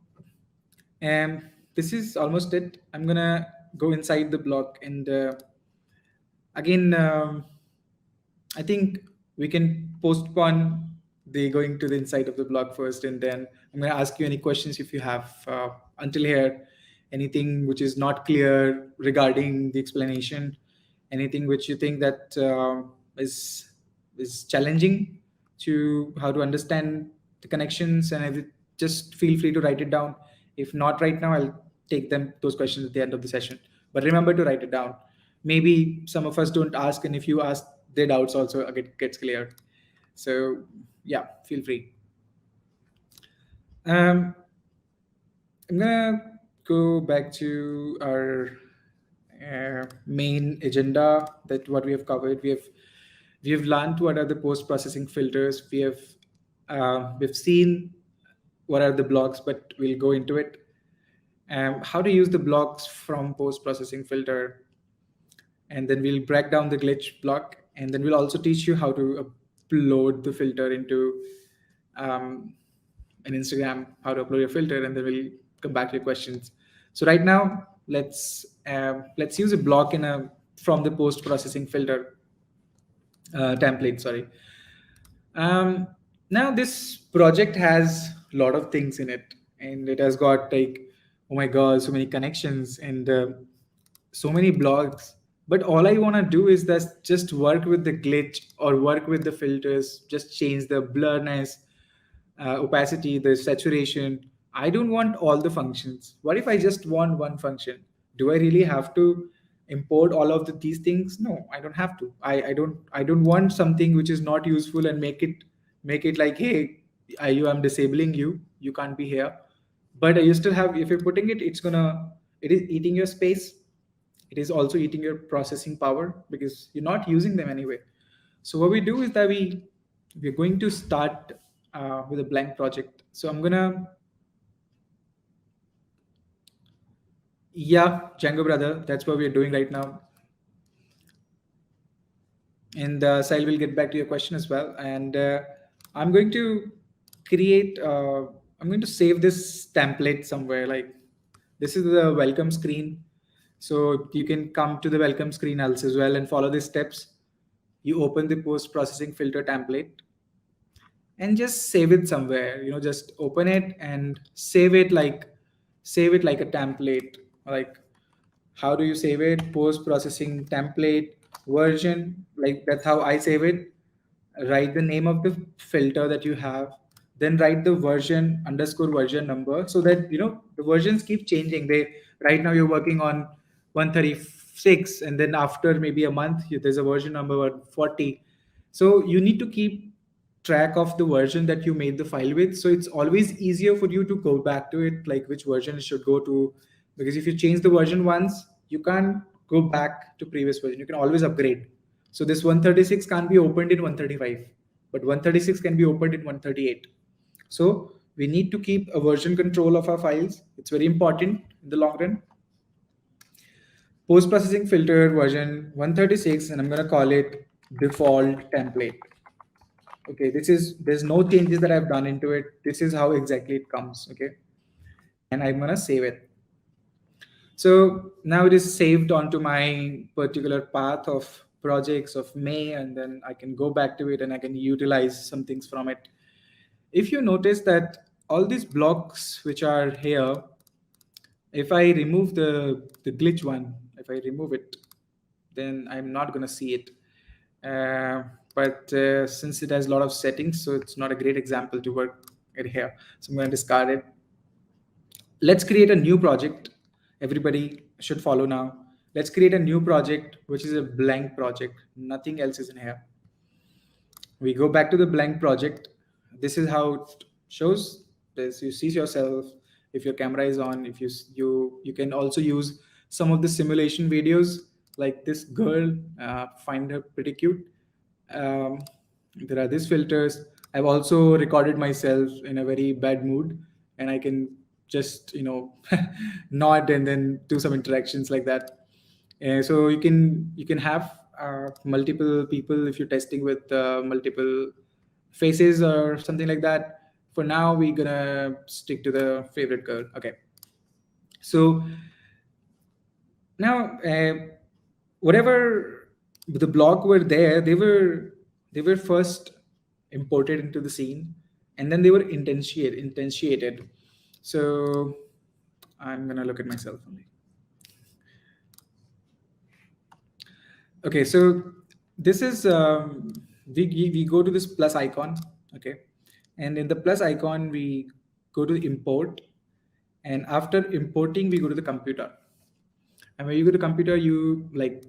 um, this is almost it. I'm going to go inside the block, and again, I think we can postpone the going to the inside of the blog first, and then I'm going to ask you any questions if you have until here. Anything which is not clear regarding the explanation, anything which you think that is challenging to how to understand the connections and everything, just feel free to write it down. If not right now, I'll take them those questions at the end of the session. But remember to write it down. Maybe some of us don't ask, and if you ask, their doubts also gets cleared. So yeah, feel free. um, I'm gonna go back to our main agenda, that what we have covered. We have learned what are the post processing filters. We've seen what are the blocks, but we'll go into it. How to use the blocks from post processing filter, and then we'll break down the glitch block, and then we'll also teach you how to upload the filter into um, an Instagram, how to upload your filter, and then we'll come back to your questions. So right now, let's use a block in a from the post processing filter template. Sorry. Um, Now this project has a lot of things in it, and it has got like, oh my god, so many connections and so many blogs. But all I want to do is that just work with the glitch or work with the filters, just change the blurriness, opacity, the saturation. I don't want all the functions. What if I just want one function? Do I really have to import all of these things? No, I don't have to. I don't want something which is not useful and make it like, hey, I'm disabling you. You can't be here. But you still have, if you're putting it, it is eating your space. It is also eating your processing power because you're not using them anyway. So what we do is that we're going to start with a blank project. So I'm gonna, yeah, Django brother, that's what we're doing right now. And Sahil will get back to your question as well. And I'm going to create, I'm going to save this template somewhere. Like, this is the welcome screen. So you can come to the welcome screen else as well and follow the steps. You open the post processing filter template and just save it somewhere. Just open it and save it like a template. Like, how do you save it? Post processing template version, like that's how I save it. Write the name of the filter that you have, then write the version underscore version number, so that the versions keep changing. They Right now you're working on 136, and then after maybe a month there's a version number 140. So you need to keep track of the version that you made the file with, so it's always easier for you to go back to it, like which version it should go to. Because if you change the version once, you can't go back to previous version. You can always upgrade. So this 136 can't be opened in 135, but 136 can be opened in 138. So we need to keep a version control of our files. It's very important in the long run. Post processing filter version 136, and I'm going to call it default template. Okay, there's no changes that I've done into it. This is how exactly it comes. Okay, and I'm going to save it. So now it is saved onto my particular path of projects of May, and then I can go back to it and I can utilize some things from it. If you notice that all these blocks which are here, if I remove the glitch one, if I remove it, then I'm not going to see it. But since it has a lot of settings, so it's not a great example to work it here. So I'm going to discard it. Let's create a new project. Everybody should follow now. Let's create a new project, which is a blank project. Nothing else is in here. We go back to the blank project. This is how it shows. This, you see yourself. If your camera is on, if you can also use some of the simulation videos, like this girl. Find her pretty cute. um, there are these filters. I've also recorded myself in a very bad mood, and I can just nod and then do some interactions like that. So you can have multiple people if you're testing with multiple faces or something like that. For now, we're gonna stick to the favorite girl. Okay. So now, whatever the block were there, they were first imported into the scene, and then they were instantiated. So I'm gonna look at myself only. Okay, so this is we go to this plus icon. Okay, and in the plus icon we go to import, and after importing we go to the computer. And when you go to computer, you like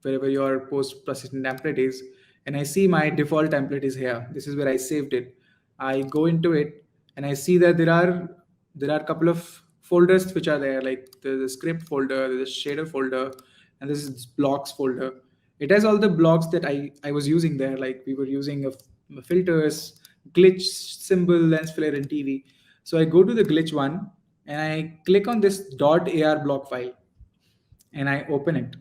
wherever your post processing template is, and I see my default template is here. This is where I saved it. I go into it and I see that there are a couple of folders which are there, like the script folder, the shader folder, and this is blocks folder. It has all the blocks that I was using there, like we were using filters, glitch, symbol, lens flare, and TV. So I go to the glitch one and I click on this .ar block file and I open it.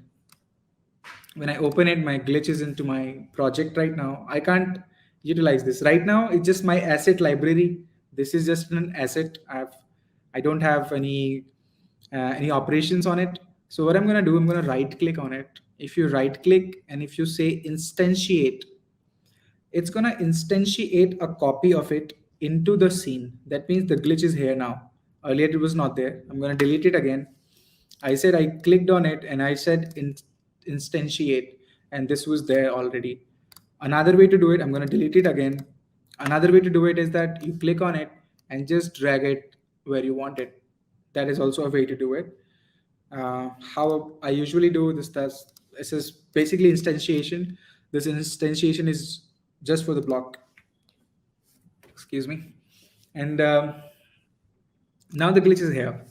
When I open it, my glitch is into my project right now. I can't utilize this right now. It's just my asset library. This is just an asset. I don't have any operations on it. So what I'm gonna do, I'm gonna right click on it. If you right click and if you say instantiate, it's gonna instantiate a copy of it into the scene. That means the glitch is here now. Earlier it was not there. I'm gonna delete it again. I said I clicked on it and I said instantiate, and this was there already. Another way to do it, I'm going to delete it again. Another way to do it is that you click on it and just drag it where you want it. That is also a way to do it. How I usually do this is basically instantiation. This instantiation is just for the block. Excuse me. And Now the glitch is here.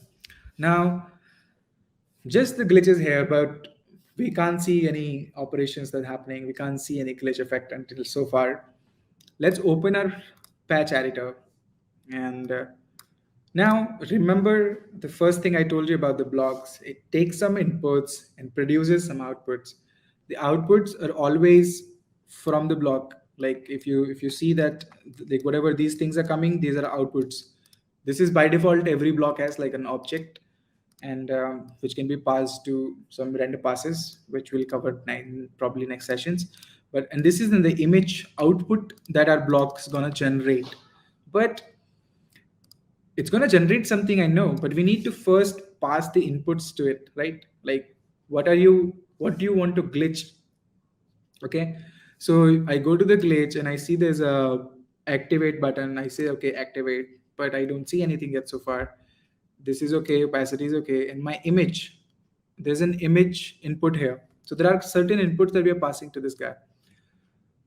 Now just the glitches here, but we can't see any operations that happening. We can't see any glitch effect until so far. Let's open our patch editor. And now remember the first thing I told you about the blocks. It takes some inputs and produces some outputs. The outputs are always from the block. Like if you see that, like whatever these things are coming, these are outputs. This is by default, every block has like an object, and which can be passed to some random passes, which we'll cover probably next sessions. But and this is in the image output that our block is gonna generate. But it's gonna generate something, I know, but we need to first pass the inputs to it, right? Like what do you want to glitch? Okay, so I go to the glitch and I see there's a activate button. I say okay, activate, but I don't see anything yet so far. This is okay, opacity is okay, and my image, there's an image input here. So there are certain inputs that we are passing to this guy.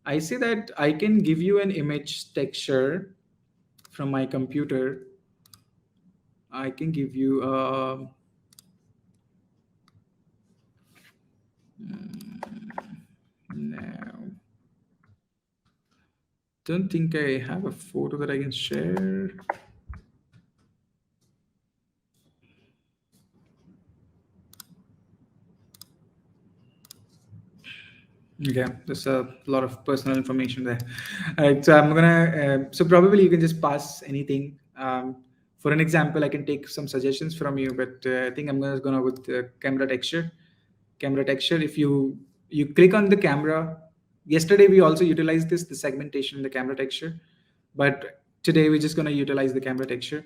I say that I can give you an image texture from my computer. I can give you now. Don't think I have a photo that I can share. Okay, there's a lot of personal information there. All right, so I'm gonna. So probably you can just pass anything. For an example, I can take some suggestions from you, but I think I'm gonna with camera texture. Camera texture. If you click on the camera, yesterday we also utilized the segmentation in the camera texture, but today we're just gonna utilize the camera texture.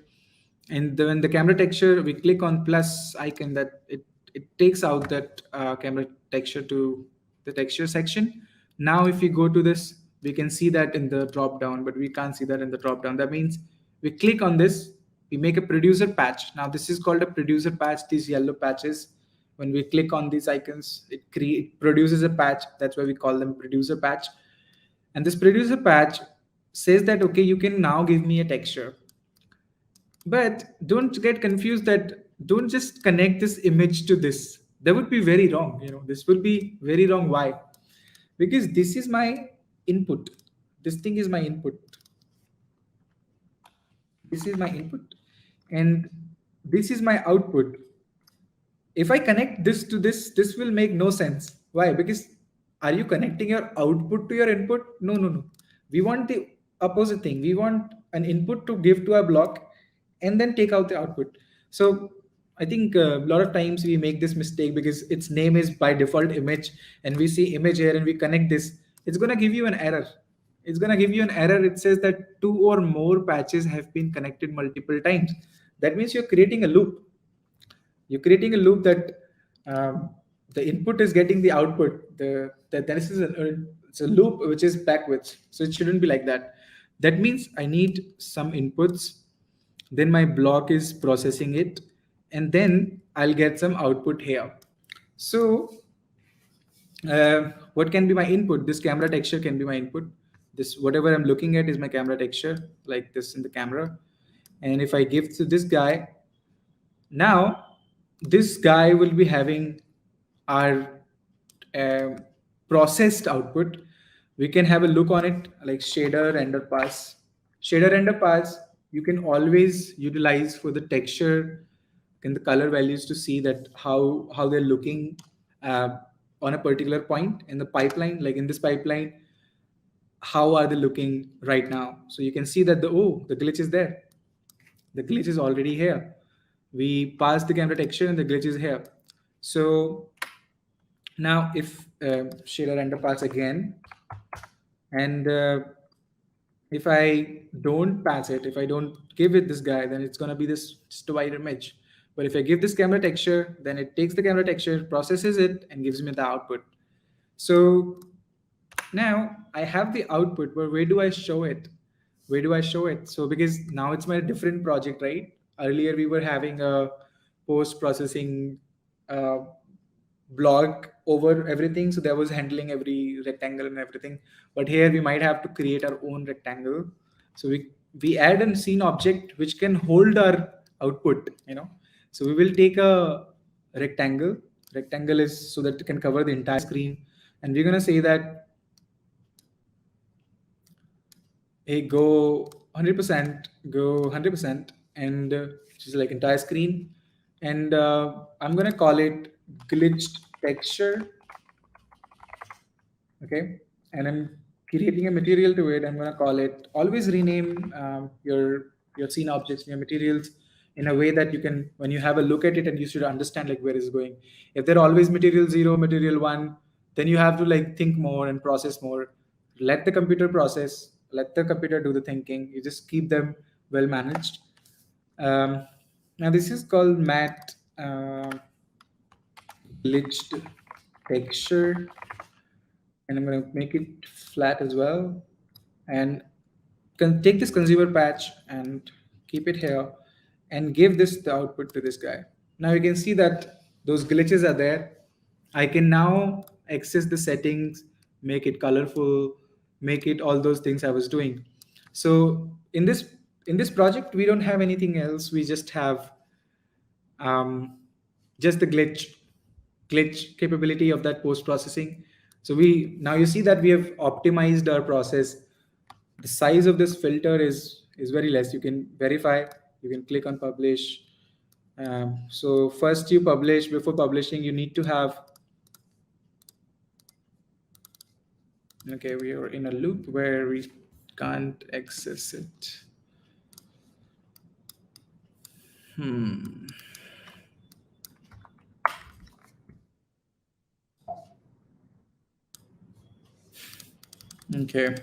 And then the camera texture, we click on plus icon, that it takes out that camera texture to the texture section. Now if we go to this, we can see that in the drop down, but we can't see that in the drop down. That means we click on this, we make a producer patch. Now this is called a producer patch, these yellow patches. When we click on these icons, it produces a patch. That's why we call them producer patch. And this producer patch says that okay, you can now give me a texture. But don't get confused, that don't just connect this image to this. That would be very wrong. This would be very wrong. Why? Because this is my input. This thing is my input. This is my input. And this is my output. If I connect this to this will make no sense. Why? Because are you connecting your output to your input? No, no, no. We want the opposite thing. We want an input to give to our block and then take out the output. So I think a lot of times we make this mistake because its name is by default image, and we see image here and we connect this. It's going to give you an error. It's going to give you an error. It says that two or more patches have been connected multiple times. That means you're creating a loop. You're creating a loop that the input is getting the output. This is it's a loop which is backwards. So it shouldn't be like that. That means I need some inputs, then my block is processing it, and then I'll get some output here. So what can be my input? This camera texture can be my input. This whatever I'm looking at is my camera texture, like this in the camera. And if I give to this guy, now this guy will be having our uh, processed output. We can have a look on it, like shader render pass. Shader render pass you can always utilize for the texture and the color values to see that how they're looking uh, on a particular point in the pipeline. Like in this pipeline, how are they looking right now? So you can see that the glitch is there. The glitch is already here. We pass the camera texture and the glitch is here. So now if shader render pass again, and if I don't pass it, if I don't give it this guy, then it's going to be this just a white image. But if I give this camera texture, then it takes the camera texture, processes it, and gives me the output. So now I have the output, but where do I show it? Where do I show it? So because now it's my different project, right? Earlier we were having a post processing uh, blog over everything, so that was handling every rectangle and everything. But here we might have to create our own rectangle. So we add a scene object which can hold our output, so we will take a rectangle. Rectangle is so that it can cover the entire screen, and we're going to say that, hey, go 100%, go 100%, and just like entire screen. And I'm going to call it glitched texture. Okay, and I'm creating a material to it. I'm going to call it, always rename your scene objects, your materials, in a way that you can, when you have a look at it, and you should understand like where it's going. If they're always material 0, material 1, then you have to like think more and process more. Let the computer process, let the computer do the thinking. You just keep them well managed. um, Now this is called matte glitched texture, and I'm going to make it flat as well. And can take this consumer patch and keep it here, and give this the output to this guy. Now you can see that those glitches are there. I can now access the settings, make it colorful, make it all those things I was doing. So in this project, we don't have anything else. We just have just the glitch capability of that post processing. So we now, you see that we have optimized our process. The size of this filter is very less. You can verify, you can click on publish. So first you publish. Before publishing, you need to have, okay, we are in a loop where we can't access it. Okay.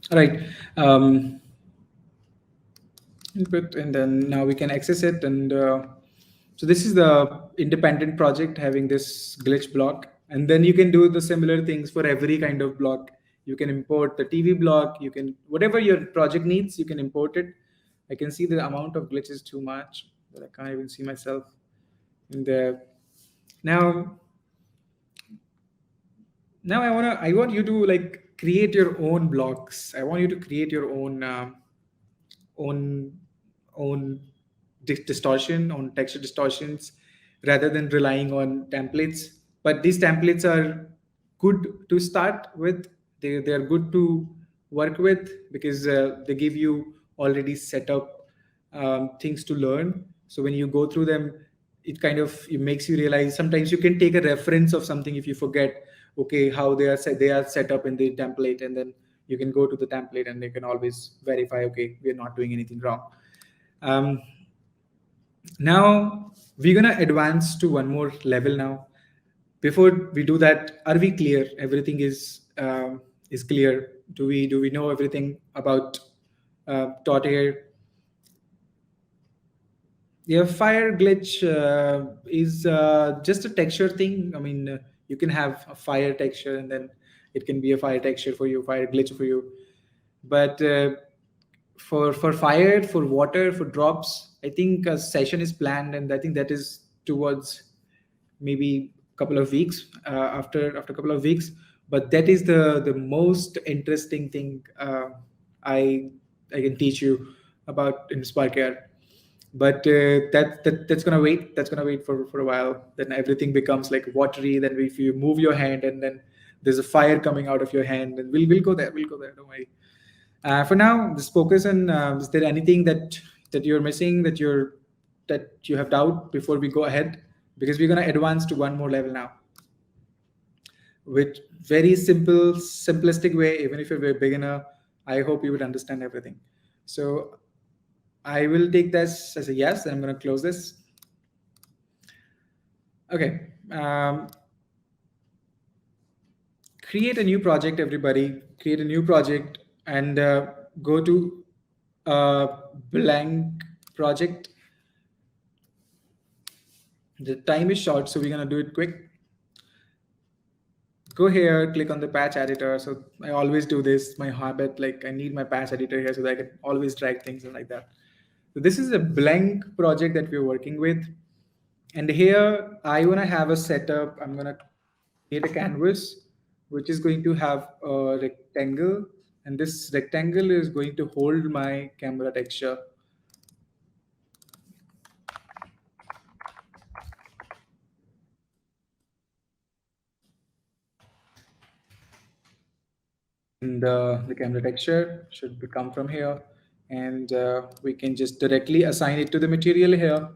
All right. Input, and then now we can access it. And so this is the independent project having this glitch block, and then you can do the similar things for every kind of block. You can import the TV block, you can, whatever your project needs, you can import it. I can see the amount of glitch is too much that I can't even see myself in there. Now, I want you to like create your own blocks. I want you to create your own own distortion, on texture distortions, rather than relying on templates. But these templates are good to start with. They are good to work with, because they give you already set up things to learn. So when you go through them, it makes you realize, sometimes you can take a reference of something if you forget, okay, how they are set up in the template, and then you can go to the template and you can always verify, okay, we're not doing anything wrong. um, Now we're gonna advance to one more level now. Before we do that, are we clear? Everything is clear. Do we know everything about taught here? Yeah, fire glitch is just a texture thing. I mean, you can have a fire texture, and then it can be a fire texture for you, fire glitch for you. But for fire, for water, for drops, I think a session is planned, and I think that is towards maybe a couple of weeks, after a couple of weeks. But that is the most interesting thing I I can teach you about in Spark Air. But that's gonna wait. That's gonna wait for a while. Then everything becomes like watery. Then if you move your hand, and then there's a fire coming out of your hand, and we'll go there. We'll go there. Don't worry. For now, just focus on. Is there anything that you're missing, that you have doubt before we go ahead? Because we're gonna advance to one more level now, with very simple, simplistic way. Even if you're a beginner, I hope you would understand everything. So I will take this as a yes, and I'm gonna close this. Okay. Create a new project, everybody. Create a new project, and go to a blank project. The time is short, so we're gonna do it quick. Go here, click on the patch editor. So I always do this, my habit, like I need my patch editor here so that I can always drag things and like that. So this is a blank project that we're working with. And here I wanna have a setup. I'm gonna create a canvas which is going to have a rectangle, and this rectangle is going to hold my camera texture. And the camera texture should come from here, and we can just directly assign it to the material here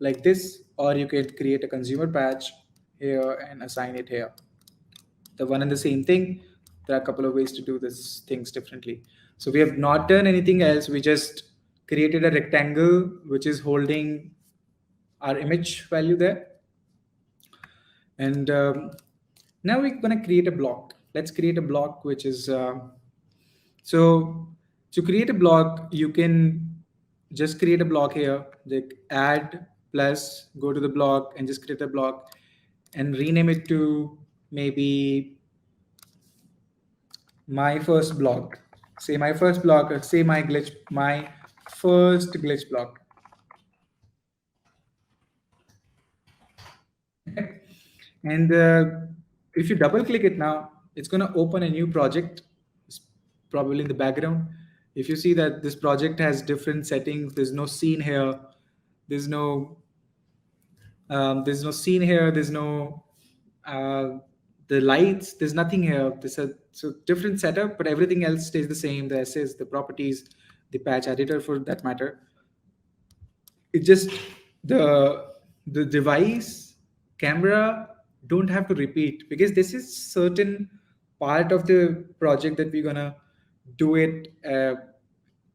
like this, or you can create a consumer patch here and assign it here. The one and the same thing. There are a couple of ways to do this things differently. So we have not done anything else. We just created a rectangle which is holding our image value there. And now we're going to create a block. Let's create a block which is so to create a block, you can just create a block here, like add plus, go to the block and just create a block and rename it to maybe my first block. Say my first block, or say my first glitch block. Okay. And if you double click it now, it's going to open a new project, it's probably in the background. If you see that this project has different settings, there's no scene here, there's no scene here, there's no uh, the lights, there's nothing here. There's a so different setup, but everything else stays the same. The essays, the properties, the patch editor for that matter. It just the the device camera don't have to repeat, because this is certain part of the project that we're gonna do it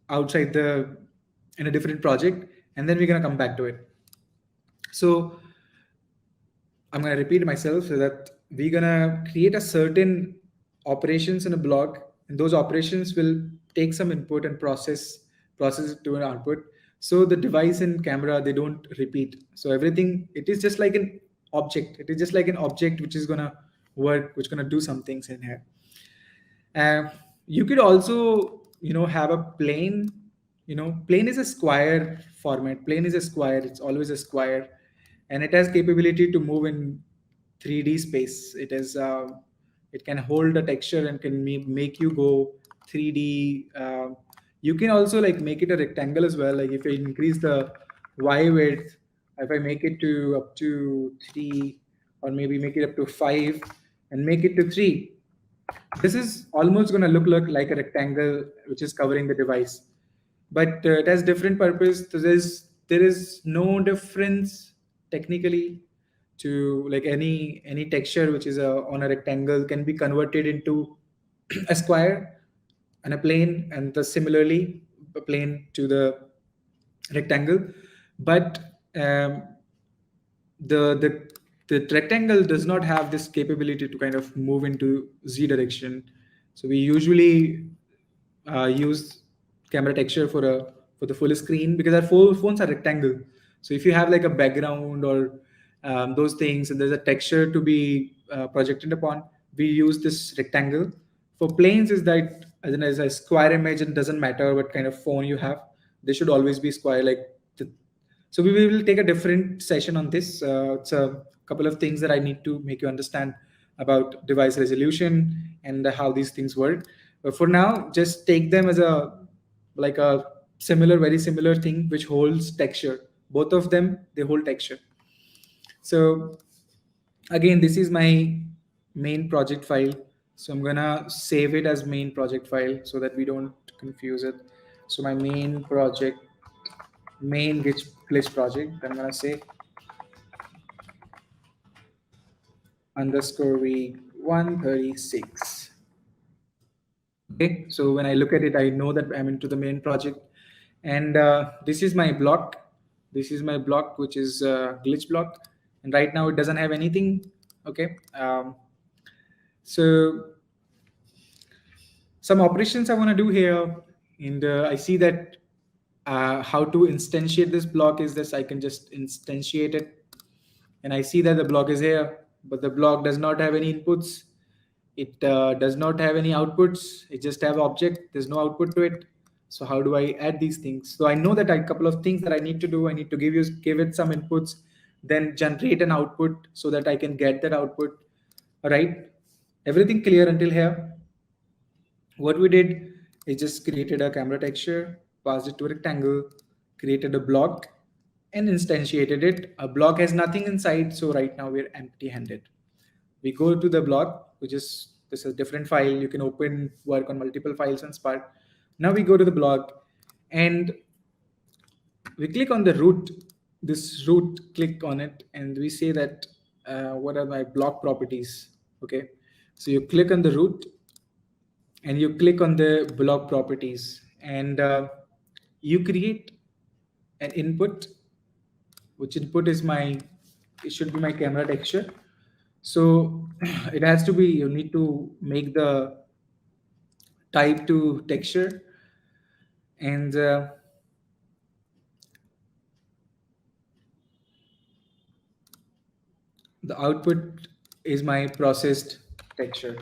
outside the in a different project, and then we're gonna come back to it. So I'm going to repeat myself, so that we're going to create a certain operations in a block, and those operations will take some input and process it to an output. So the device and camera, they don't repeat. So everything, it is just like an object. It is just like an object which is going to work, which is going to do some things in here. You could also, have a plane. Plane is a square format. Plane is a square. It's always a square, and it has capability to move in 3D space. It can hold a texture and can make you go 3D. You can also like make it a rectangle as well. Like if I increase the Y width, if I make it to up to 3, or maybe make it up to 5 and make it to 3, this is almost going to look like a rectangle which is covering the device, but it has different purpose. So there is no difference technically to like any texture which is on a rectangle can be converted into a square and a plane, and the similarly a plane to the rectangle. But the the rectangle does not have this capability to kind of move into z direction. So we usually use camera texture for the full screen, because our phones are rectangle. So if you have like a background or those things, and there's a texture to be projected upon, we use this rectangle. For planes, is that as a square image, it doesn't matter what kind of phone you have, they should always be square. Like so we will take a different session on this. It's a couple of things that I need to make you understand about device resolution and how these things work. But for now, just take them as a like a very similar thing which holds texture. Both of them, they hold texture. So again, this is my main project file. So I'm gonna save it as main project file so that we don't confuse it. So my main glitch project, I'm gonna say underscore week 136. Okay, so when I look at it, I know that I'm into the main project, and this is my block. This is my block, which is glitch block, and right now it doesn't have anything. Okay, so some operations I want to do here, and I see that how to instantiate this block is this. I can just instantiate it, and I see that the block is here, but the block does not have any inputs. It does not have any outputs. It just have object. There's no output to it. So how do I add these things? So I know that a couple of things that I need to do. I need to give it some inputs, then generate an output so that I can get that output. All right, everything clear until here? What we did is just created a camera texture, passed it to a rectangle, created a block, and instantiated it. A block has nothing inside, so right now we're empty-handed. We go to the block, which is this is a different file. You can open work on multiple files on Spark. Now we go to the block, and we click on the root. This root, click on it, and we say that what are my block properties? Okay, so you click on the root and you click on the block properties, and you create an input, which input is my, it should be my camera texture. So it has to be, you need to make the type to texture, and the output is my processed texture.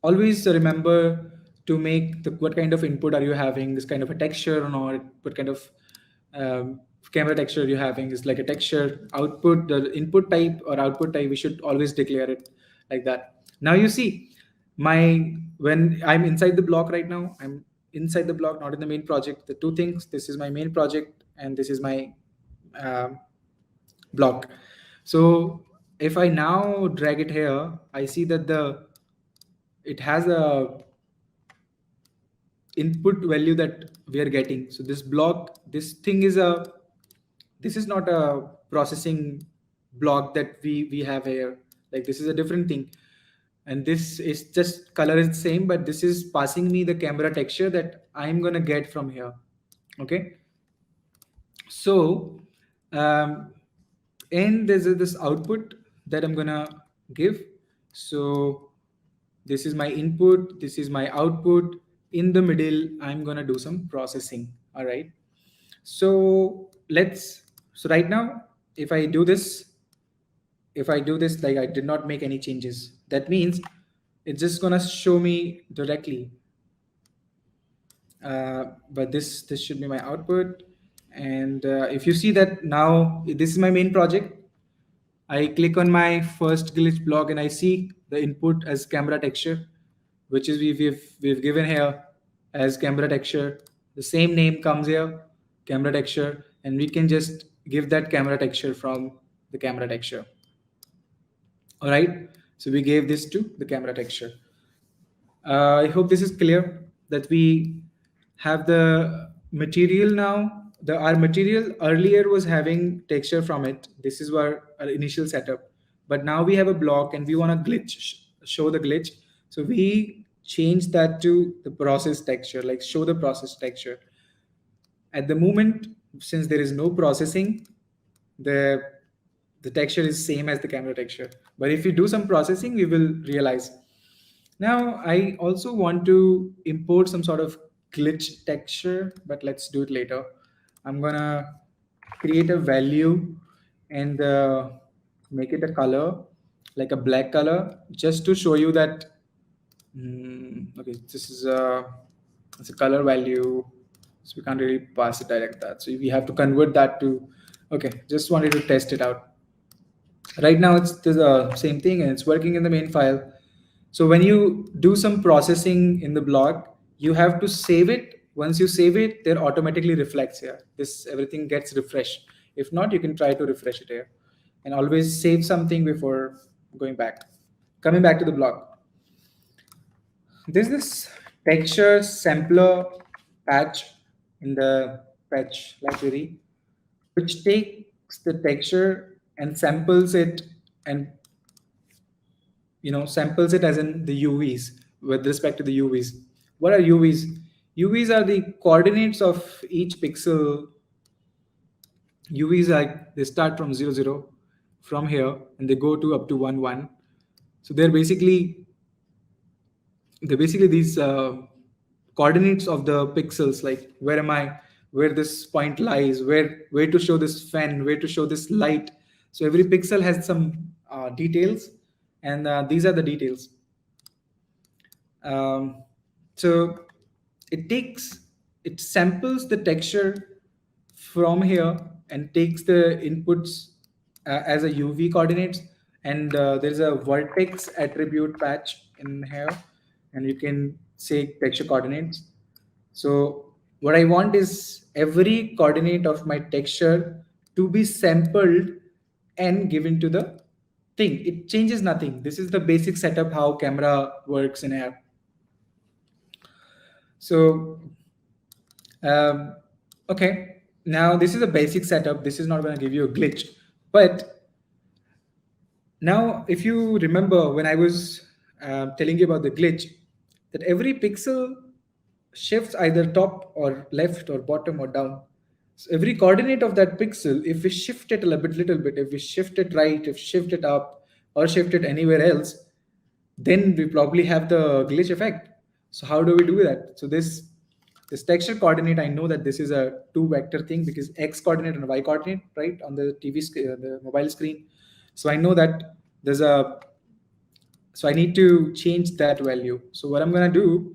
Always remember to make the, what kind of input are you having, this kind of a texture or not, what kind of camera texture you're having is like a texture output, the input type or output type, we should always declare it like that. Now you see my, when I'm inside the block right now, I'm inside the block, not in the main project. The two things, this is my main project and this is my um, block. So if I now drag it here, I see that the, it has a input value that we are getting. So this block, this thing is a, this is not a processing block that we have here. Like this is a different thing, and this is just color is the same, but this is passing me the camera texture that I'm gonna get from here. Okay, so um, and there's this output that I'm gonna give. So this is my input, this is my output. In the middle, I'm gonna do some processing. All right. So let's, so right now, if I do this, if I do this, like I did not make any changes, that means it's just gonna show me directly. But this should be my output. And if you see that now, this is my main project. I click on my first glitch block and I see the input as camera texture, which is we've given here as camera texture. The same name comes here, camera texture, and we can just give that camera texture from the camera texture. All right. So we gave this to the camera texture. I hope this is clear that we have the material now. The our material earlier was having texture from it. This is our initial setup. But now we have a block and we want to show the glitch. So we change that to the process texture, like show the process texture. At the moment, since there is no processing, the the texture is same as the camera texture. But if you do some processing, we will realize. Now I also want to import some sort of glitch texture, but let's do it later. I'm gonna create a value and make it a color, like a black color, just to show you that. Okay, this is a, it's a color value, so we can't really pass it direct that. So we have to convert that to. Okay, just wanted to test it out. Right now it's the same thing and it's working in the main file. So when you do some processing in the block, you have to save it. Once you save it, there automatically reflects here, this everything gets refreshed. If not, you can try to refresh it here, and always save something before going back. Coming back to the block, there's this texture sampler patch in the patch library, which takes the texture and samples it, and samples it as in the UVs. With respect to the UVs, what are UVs? UVs are the coordinates of each pixel. UVs are, they start from 00 from here and they go to up to 1 1. So they're basically these coordinates of the pixels, like where am I, where this point lies, where to show this fan, where to show this light. So every pixel has some details, and these are the details. So it takes, it samples the texture from here, and takes the inputs as a UV coordinates, and there's a vertex attribute patch in here, and you can say texture coordinates. So what I want is every coordinate of my texture to be sampled and given to the thing. It changes nothing. This is the basic setup how camera works in app. So um, okay, now this is a basic setup. This is not going to give you a glitch, but now if you remember when I was telling you about the glitch, that every pixel shifts either top or left or bottom or down. So every coordinate of that pixel, if we shift it a little bit, if we shift it right, if shift it up or shift it anywhere else, then we probably have the glitch effect. So how do we do that? So this texture coordinate, I know that this is a two vector thing because x coordinate and y coordinate, right, on the the mobile screen. So I know that there's a so I need to change that value. So what I'm gonna do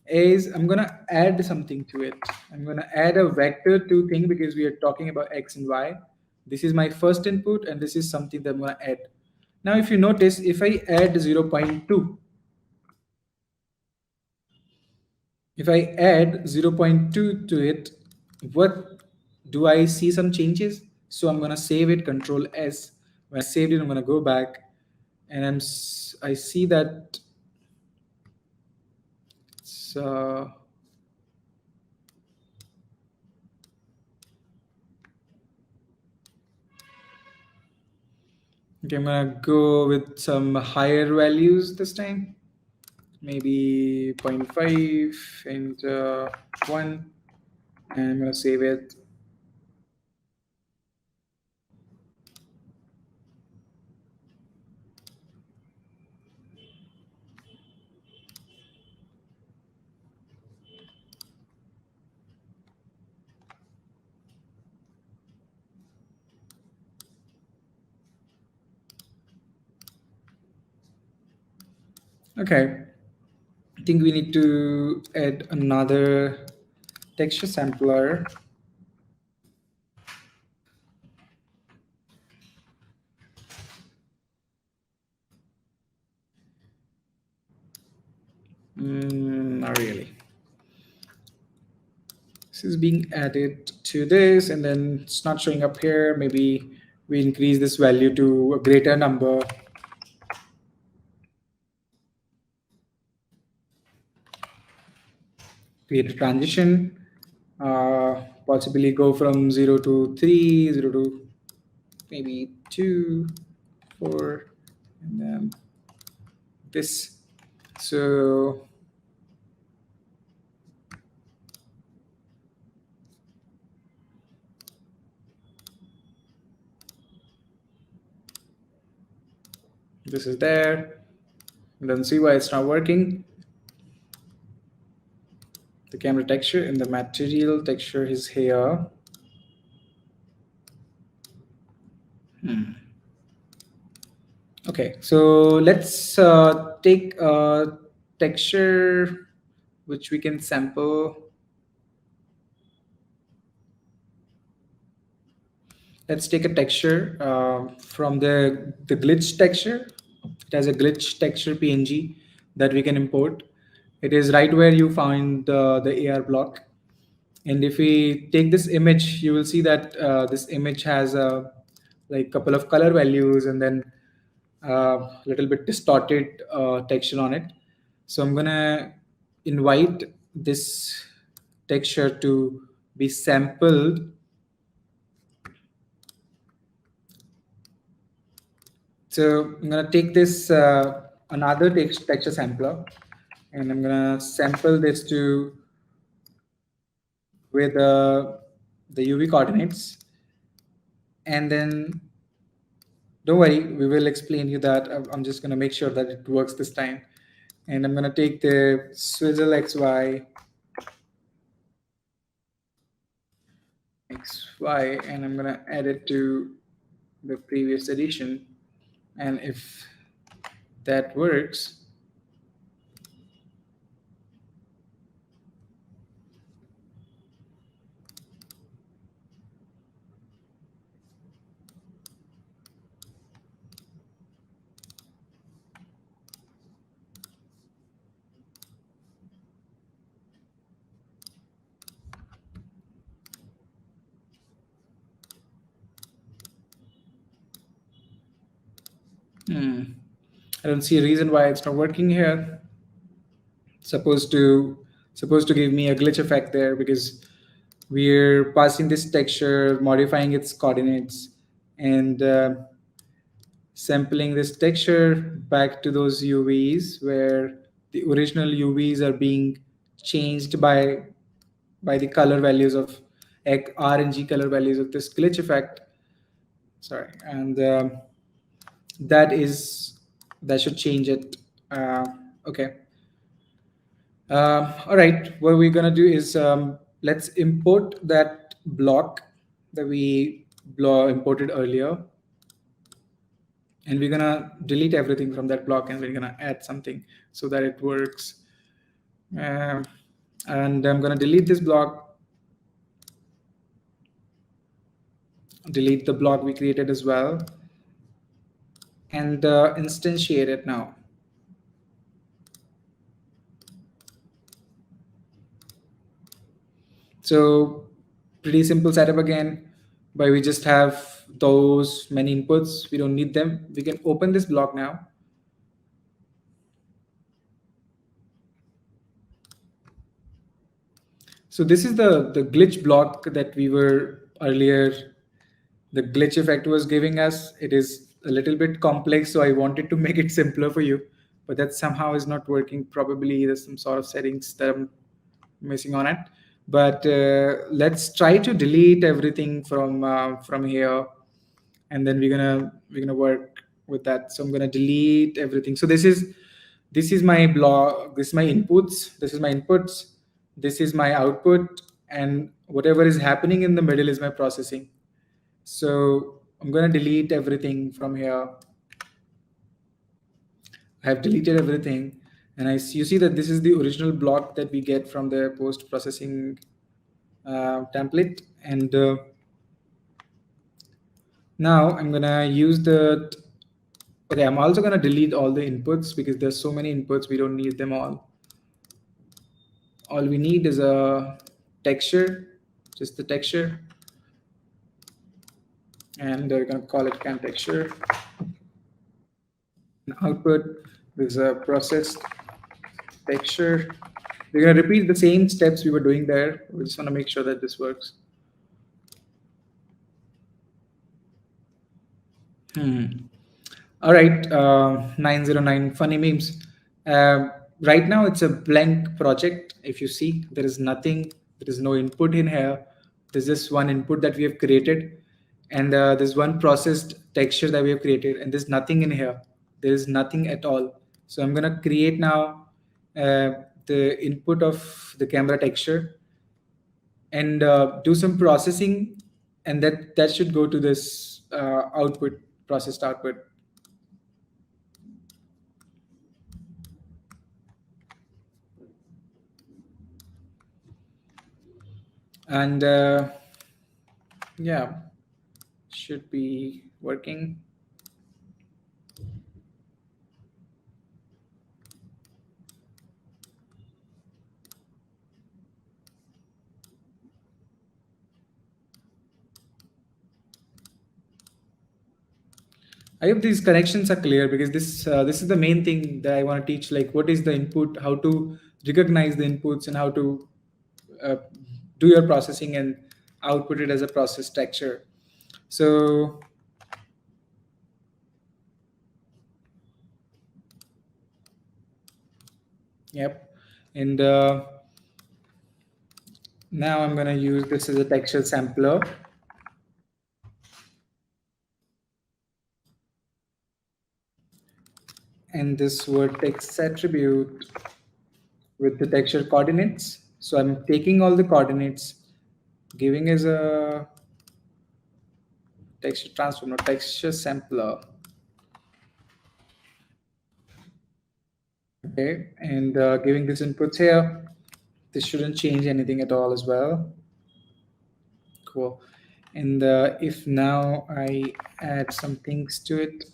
is I'm gonna add something to it. I'm gonna add a vector to thing because we are talking about x and y. This is my first input, and this is something that I'm gonna add. Now, if you notice, if I add 0.2, if I add 0.2 to it, what do I see some changes? So I'm gonna save it, Control S. When I saved it, I'm gonna go back, and I see that it's, okay, I'm gonna go with some higher values this time, maybe zero point 0.5 and 1, and I'm gonna save it. Okay, I think we need to add another texture sampler. Not really. This is being added to this, and then it's not showing up here. Maybe we increase this value to a greater number. Create a transition. Possibly go from 0 to 3, 0 to maybe 2, 4, and then this. So this is there. Don't see why it's not working. The camera texture and the material texture is here. Okay, so let's take a texture which we can sample. Let's take a texture from the glitch texture. It has a glitch texture PNG that we can import. It is right where you find the AR block. And if we take this image, you will see that this image has a like couple of color values and then a little bit distorted texture on it. So I'm gonna invite this texture to be sampled. So I'm gonna take this another texture sampler, and I'm gonna sample this to with the UV coordinates, and then don't worry, we will explain you that. I'm just gonna make sure that it works this time, and I'm gonna take the swizzle XY XY, and I'm gonna add it to the previous edition, and if that works, Hmm. I don't see a reason why it's not working here. Supposed to supposed to give me a glitch effect there because we're passing this texture, modifying its coordinates, and sampling this texture back to those UVs where the original UVs are being changed by the color values of R and G color values of this glitch effect. Sorry, and that is that should change it. Uh, okay. All right. What we're gonna do is let's import that block that we imported earlier, and we're gonna delete everything from that block, and we're gonna add something so that it works. Um, and I'm gonna delete this block, delete the block we created as well, and instantiate it now. So pretty simple setup again, but we just have those many inputs. We don't need them. We can open this block now. So this is the glitch block that we were earlier. The glitch effect was giving us. It is a little bit complex, so I wanted to make it simpler for you, but that somehow is not working. Probably there's some sort of settings that I'm missing on it. But let's try to delete everything from here, and then we're gonna work with that. So I'm gonna delete everything. So this is my block. This is my inputs. This is my inputs. This is my output, and whatever is happening in the middle is my processing. So I'm gonna delete everything from here. I have deleted everything, and you see that this is the original block that we get from the post processing template. And now I'm gonna use the. Okay, I'm also gonna delete all the inputs because there's so many inputs, we don't need them all. All we need is a texture, just the texture, and we're gonna call it cam texture. And output is a processed texture. We're gonna repeat the same steps we were doing there. We just wanna make sure that this works. All right, 909 funny memes. Right now, it's a blank project. If you see, there is nothing, there is no input in here. There's just one input that we have created, and there's one processed texture that we have created, and there's nothing in here. There is nothing at all. So I'm gonna create now uh, the input of the camera texture and do some processing, and that should go to this output, processed output. And yeah, should be working. I hope these connections are clear because this is the main thing that I want to teach. Like, what is the input, how to recognize the inputs, and how to uh, do your processing and output it as a process texture. So yep, and now I'm gonna use this as a texture sampler. And this vertex attribute with the texture coordinates. So I'm taking all the coordinates, giving as a texture transform, or texture sampler. Okay, and giving this inputs here. This shouldn't change anything at all as well. Cool. And if now I add some things to it,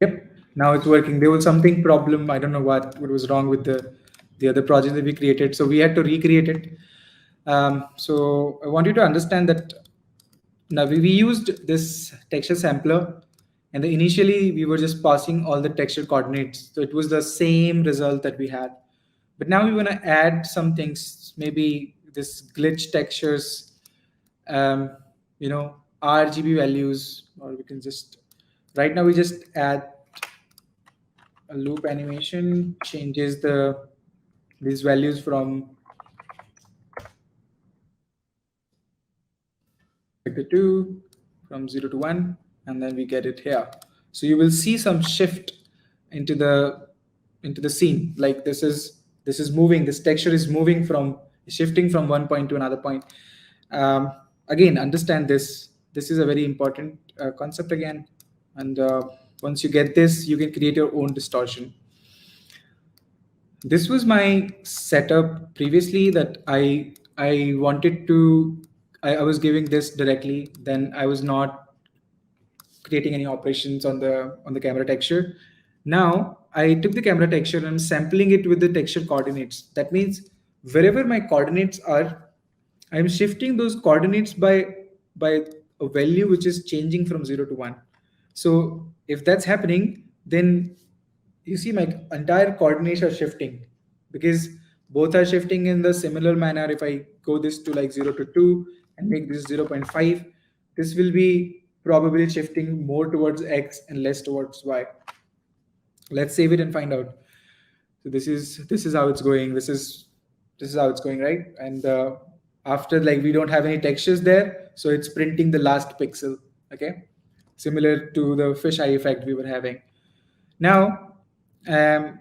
yep, now it's working. There was something problem. I don't know what was wrong with the other project that we created, so we had to recreate it. So I want you to understand that now we used this texture sampler, and initially we were just passing all the texture coordinates, so it was the same result that we had. But now we want to add some things, maybe this glitch textures, um, you know, RGB values, or we can just right now we just add a loop animation, changes these values from vector 2 from 0 to 1, and then we get it here. So you will see some shift into the scene, like this is moving, this texture is moving from shifting from one point to another point. um, Again, understand this is a very important concept again. And once you get this, you can create your own distortion. This was my setup previously, that I wanted to, I was giving this directly, then I was not creating any operations on the camera texture. Now I took the camera texture and I'm sampling it with the texture coordinates. That means wherever my coordinates are, I'm shifting those coordinates by a value which is changing from 0 to 1. So if that's happening, then you see my entire coordinates are shifting, because both are shifting in the similar manner. If I go this to like 0 to 2 and make this 0.5, this will be probably shifting more towards x and less towards y. Let's save it and find out. So this is how it's going. This is how it's going, right? And after, like, we don't have any textures there, so it's printing the last pixel. Okay, similar to the fisheye effect we were having. Now, um,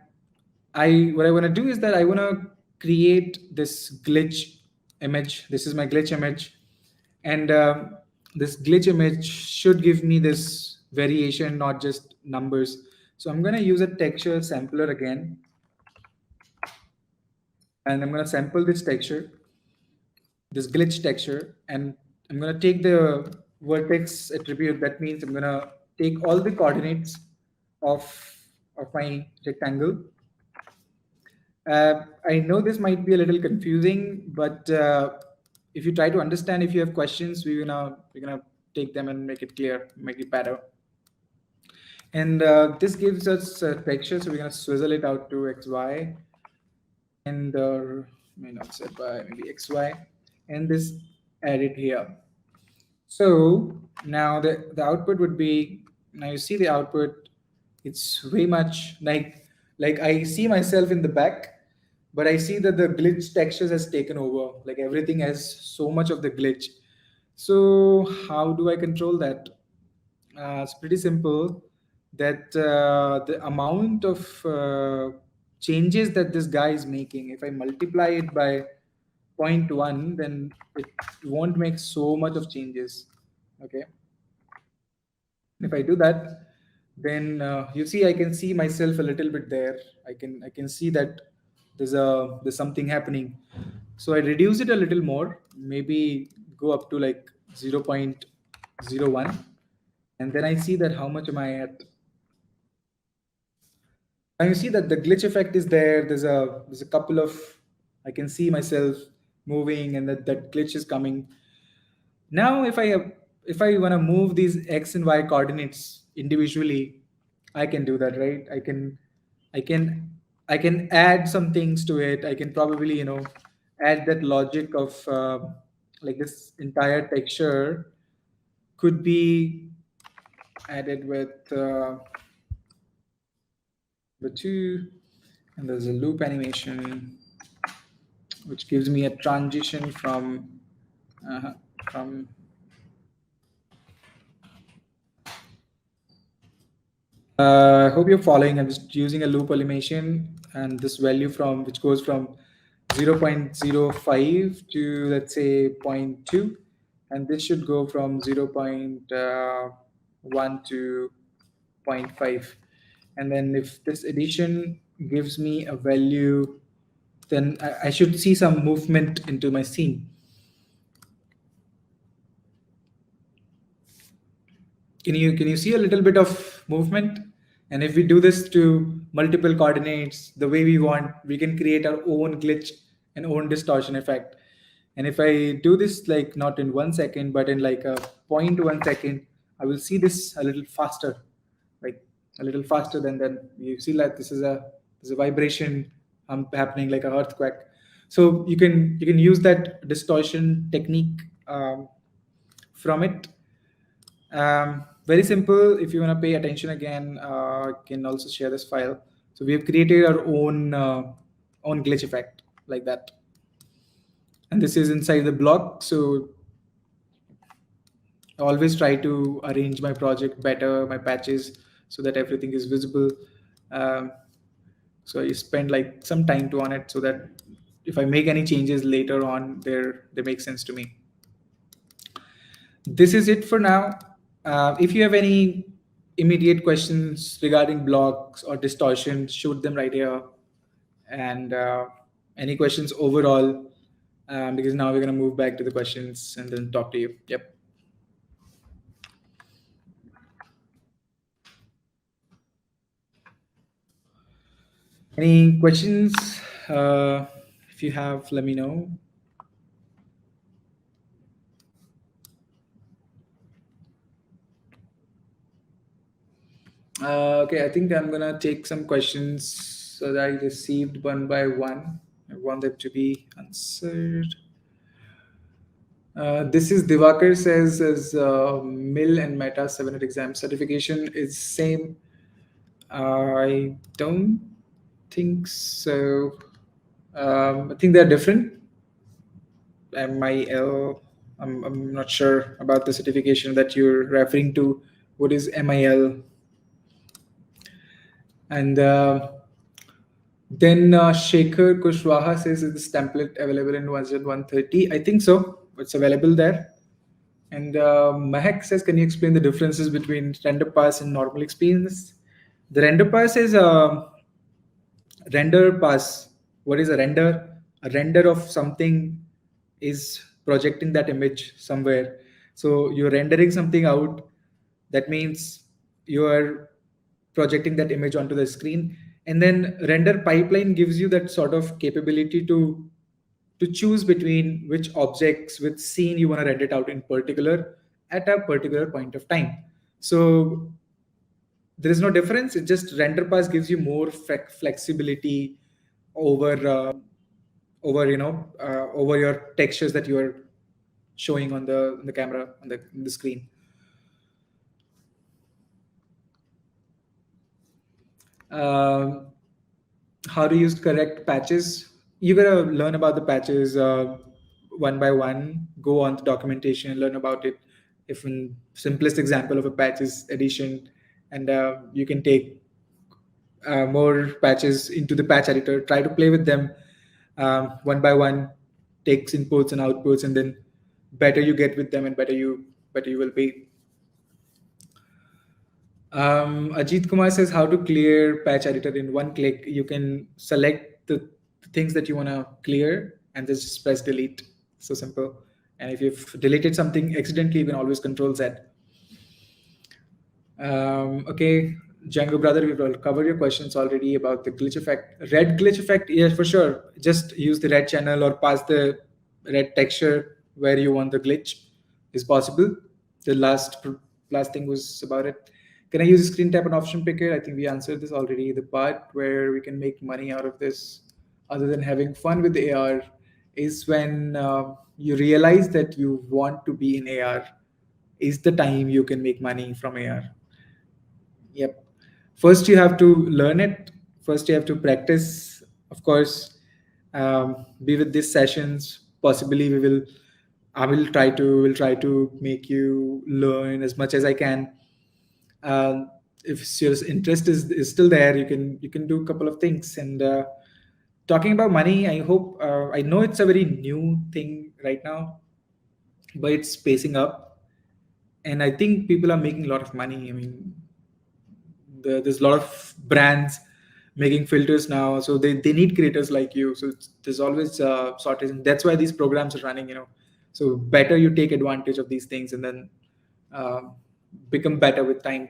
I what I want to do is that I want to create this glitch image. This is my glitch image, and this glitch image should give me this variation, not just numbers. So I'm going to use a texture sampler again, and I'm going to sample this texture, this glitch texture, and I'm going to take the vertex attribute. That means I'm going to take all the coordinates of of my rectangle. I know this might be a little confusing, but if you try to understand, if you have questions, we're gonna take them and make it clear, make it better. And this gives us a texture, so we're gonna swizzle it out to XY, and may not set by maybe XY, and this add it here. So now the output would be, now you see the output, it's way much like I see myself in the back, but I see that the glitch textures has taken over. Like everything has so much of the glitch. So how do I control that? It's pretty simple. That the amount of changes that this guy is making, if I multiply it by zero point 0.1, then it won't make so much of changes. Okay. If I do that, then you see I can see myself a little bit there. I can see that there's something happening. So I reduce it a little more, maybe go up to like 0.01, and then I see that how much am I at. And you see that the glitch effect is there. There's a couple of, I can see myself moving, and that glitch is coming. Now, if I want to move these x and y coordinates individually, I can do that, right? I can, I can add some things to it. I can probably, add that logic of like this entire texture could be added with the two, and there's a loop animation which gives me a transition uh, from I hope you're following. I'm just using a loop animation, and this value from which goes from 0.05 to, let's say, zero point 0.2, and this should go from 0.1 to zero point 0.5. And then if this addition gives me a value, then I should see some movement into my scene. Can you see a little bit of movement? And if we do this to multiple coordinates the way we want, we can create our own glitch and own distortion effect. And if I do this like not in 1 second, but in like a 0.1 second, I will see this a little faster, like a little faster than then you see like there's a vibration happening like a earthquake. So you can use that distortion technique from it. Very simple. If you want to pay attention again, I can also share this file. So we have created our own glitch effect like that, and this is inside the block. So I always try to arrange my project better, my patches, so that everything is visible. Um, so I spend like some time to on it, so that if I make any changes later on, they make sense to me. This is it for now. If you have any immediate questions regarding blocks or distortion, shoot them right here. And any questions overall, because now we're going to move back to the questions and then talk to you. Yep. Any questions? Uh, if you have, let me know. Okay, I think I'm gonna take some questions that I received one by one. I want them to be answered. This is Divakar says as Mill and Meta 7 exam certification is same. I don't think so. I think they're different. MIL. I'm not sure about the certification that you're referring to. What is MIL? And then Shekhar Kushwaha says, is this template available in version 130? I think so. It's available there. And Mahek says, can you explain the differences between render pass and normal experience? The render pass is render pass. What is a render? A render of something is projecting that image somewhere. So you're rendering something out. That means you are projecting that image onto the screen. And then render pipeline gives you that sort of capability to choose between which objects, which scene you want to render it out in particular at a particular point of time. So there is no difference. It just render pass gives you more flexibility over over your textures that you are showing on the camera on the screen. Um, how to use correct patches. You gotta learn about the patches one by one. Go on the documentation, learn about it. If in simplest example of a patch is addition, and you can take more patches into the patch editor. Try to play with them one by one. Takes inputs and outputs, and then better you get with them, and better you will be. Ajit Kumar says how to clear patch editor in one click. You can select the things that you want to clear and just press delete. So simple. And if you've deleted something accidentally, you can always control Z. Okay, Django brother, we've all covered your questions already about the glitch effect. Red glitch effect, yes, for sure. Just use the red channel or pass the red texture where you want the glitch is possible. The last thing was about it. Can I use a screen tap and option picker? I think we answered this already. The part where we can make money out of this, other than having fun with AR, is when you realize that you want to be in AR. Is the time you can make money from AR. Yep. First, you have to learn it. First, you have to practice. Of course, be with these sessions. Possibly, we will. I will try to make you learn as much as I can. If your interest is still there, you can do a couple of things. And talking about money, I hope I know it's a very new thing right now, but it's pacing up, and I think people are making a lot of money. I mean, there's a lot of brands making filters now, so they need creators like you. So there's always shortage, and that's why these programs are running. So better you take advantage of these things, and then um, become better with time.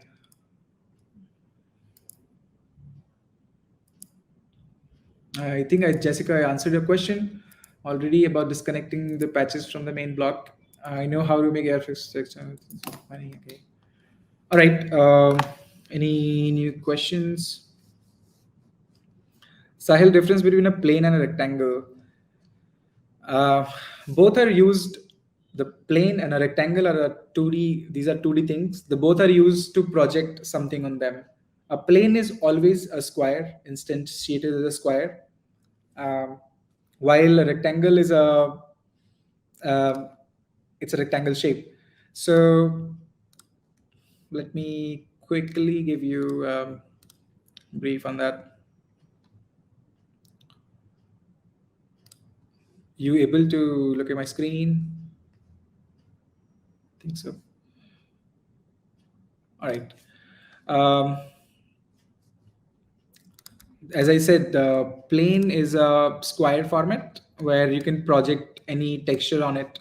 I think Jessica, I answered your question already about disconnecting the patches from the main block. I know how to make airfix money. Okay. All right. Any new questions? Sahil, difference between a plane and a rectangle. Uh, Both are used. The plane and a rectangle are a 2D. These are 2D things. The both are used to project something on them. A plane is always a square, instantiated as a square, um, while a rectangle is um it's a rectangle shape. So let me quickly give you brief on that. You able to look at my screen? I think so. All right. Um, as I said, the plane is a square format where you can project any texture on it.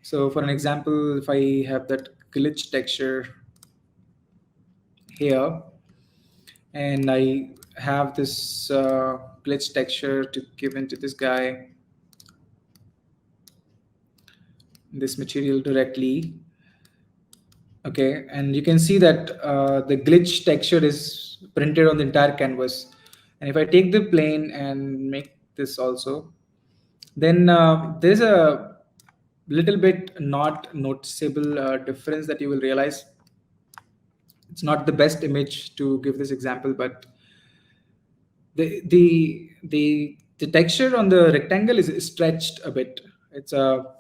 So, for an example, if I have that glitch texture here, and I have this glitch texture to give into this guy, this material directly. Okay, and you can see that the glitch texture is printed on the entire canvas. And if I take the plane and make this also, then there's a little bit not noticeable difference that you will realize. It's not the best image to give this example, but the texture on the rectangle is stretched a bit. It's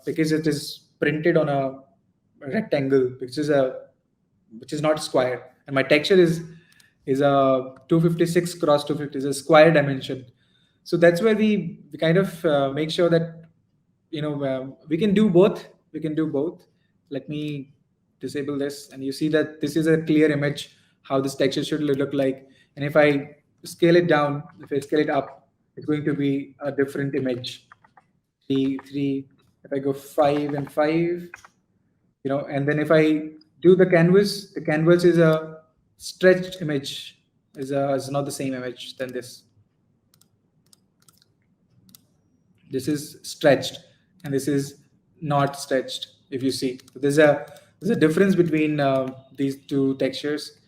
because it is printed on a rectangle, which is not square, and my texture is a 256 cross 250, is a square dimension. So that's where we kind of make sure that we can do both. We can do both. Let me disable this, and you see that this is a clear image how this texture should look like. And if I scale it down, if I scale it up, it's going to be a different image. Three. If I go 5 and 5, and then if I do the canvas is a stretched image, is not the same image than this. This is stretched, and this is not stretched. If you see, there's a difference between these two textures,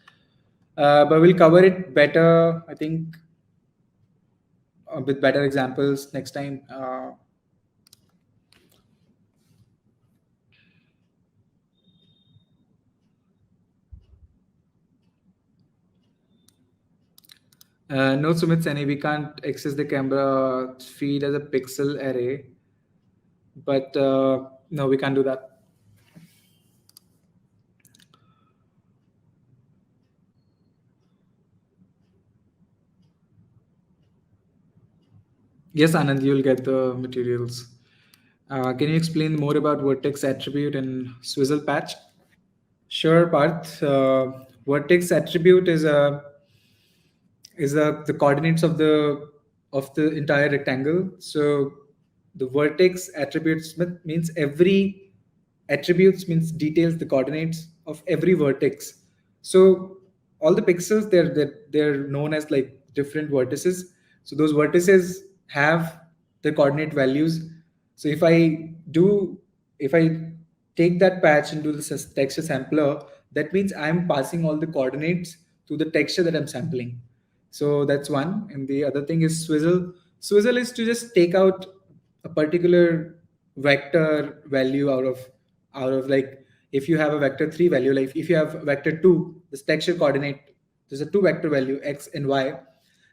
but we'll cover it better, I think, with better examples next time. No, Sumit Sani, we can't access the camera feed as a pixel array, but no, we can't do that. Yes, Anand, you'll get the materials. Can you explain more about vertex attribute and swizzle patch? Sure, Parth. Vertex attribute is the coordinates of the entire rectangle. So the vertex attributes means every attributes means details the coordinates of every vertex. So all the pixels they're known as like different vertices. So those vertices have the coordinate values. So if I take that patch into the texture sampler, that means I'm passing all the coordinates to the texture that I'm sampling. So that's one. And the other thing is swizzle. Swizzle is to just take out a particular vector value out of like, if you have a vector 3 value, like if you have vector 2, this texture coordinate, there's a 2 vector value x and y.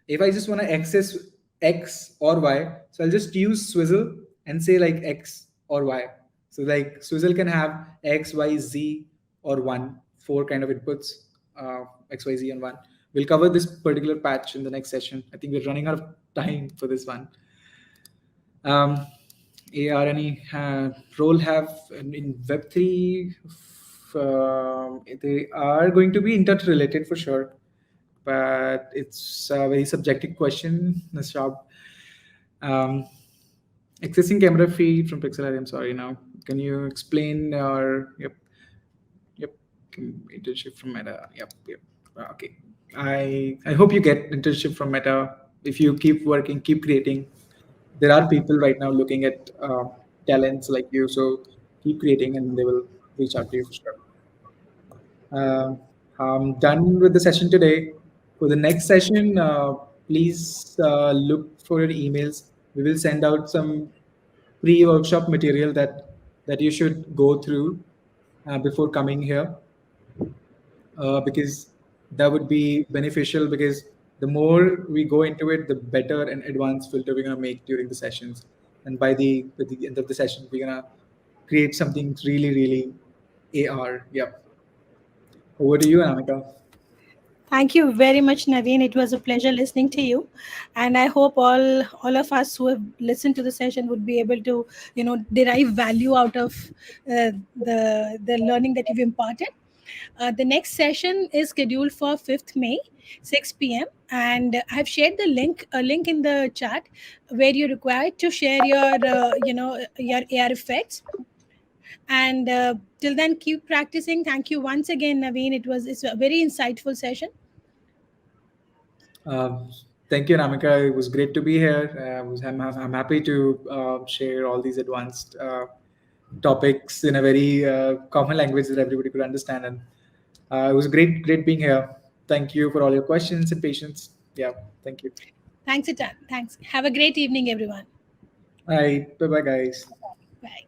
If I just want to access x or y, so I'll just use swizzle and say like x or y. So like swizzle can have x, y, z, or 1, 4 kind of inputs, x, y, z, and 1. We'll cover this particular patch in the next session. I think we're running out of time for this one. AR, any role have in Web3? They are going to be interrelated for sure, but it's a very subjective question, Nashab. Um, Accessing camera feed from Pixel Array, I'm sorry now. Can you explain yep, internship from Meta. Yep. Okay. I hope you get internship from Meta if you keep working, keep creating. there are people right now looking at talents like you. So keep creating, and they will reach out to you for sure. Um, I'm done with the session today. For the next session, please look for your emails. We will send out some pre-workshop material that you should go through before coming here, because that would be beneficial, because the more we go into it, the better and advanced filter we're gonna make during the sessions. And by the end of the session, we're gonna create something really, really AR. Yep. Over to you, Anamika. Thank you very much, Naveen. It was a pleasure listening to you, and I hope all of us who have listened to the session would be able to, derive value out of the learning that you've imparted. The next session is scheduled for 5th May, 6 p.m. And I've shared a link in the chat where you're required to share your AR effects. And till then, keep practicing. Thank you once again, Naveen. It's a very insightful session. Um, Thank you, Namika. It was great to be here. I'm happy to share all these advanced topics in a very common language that everybody could understand. And it was great being here. Thank you for all your questions and patience. Yeah, thank you. Thanks a ton. Thanks. Have a great evening, everyone. All right, bye bye, guys. Bye.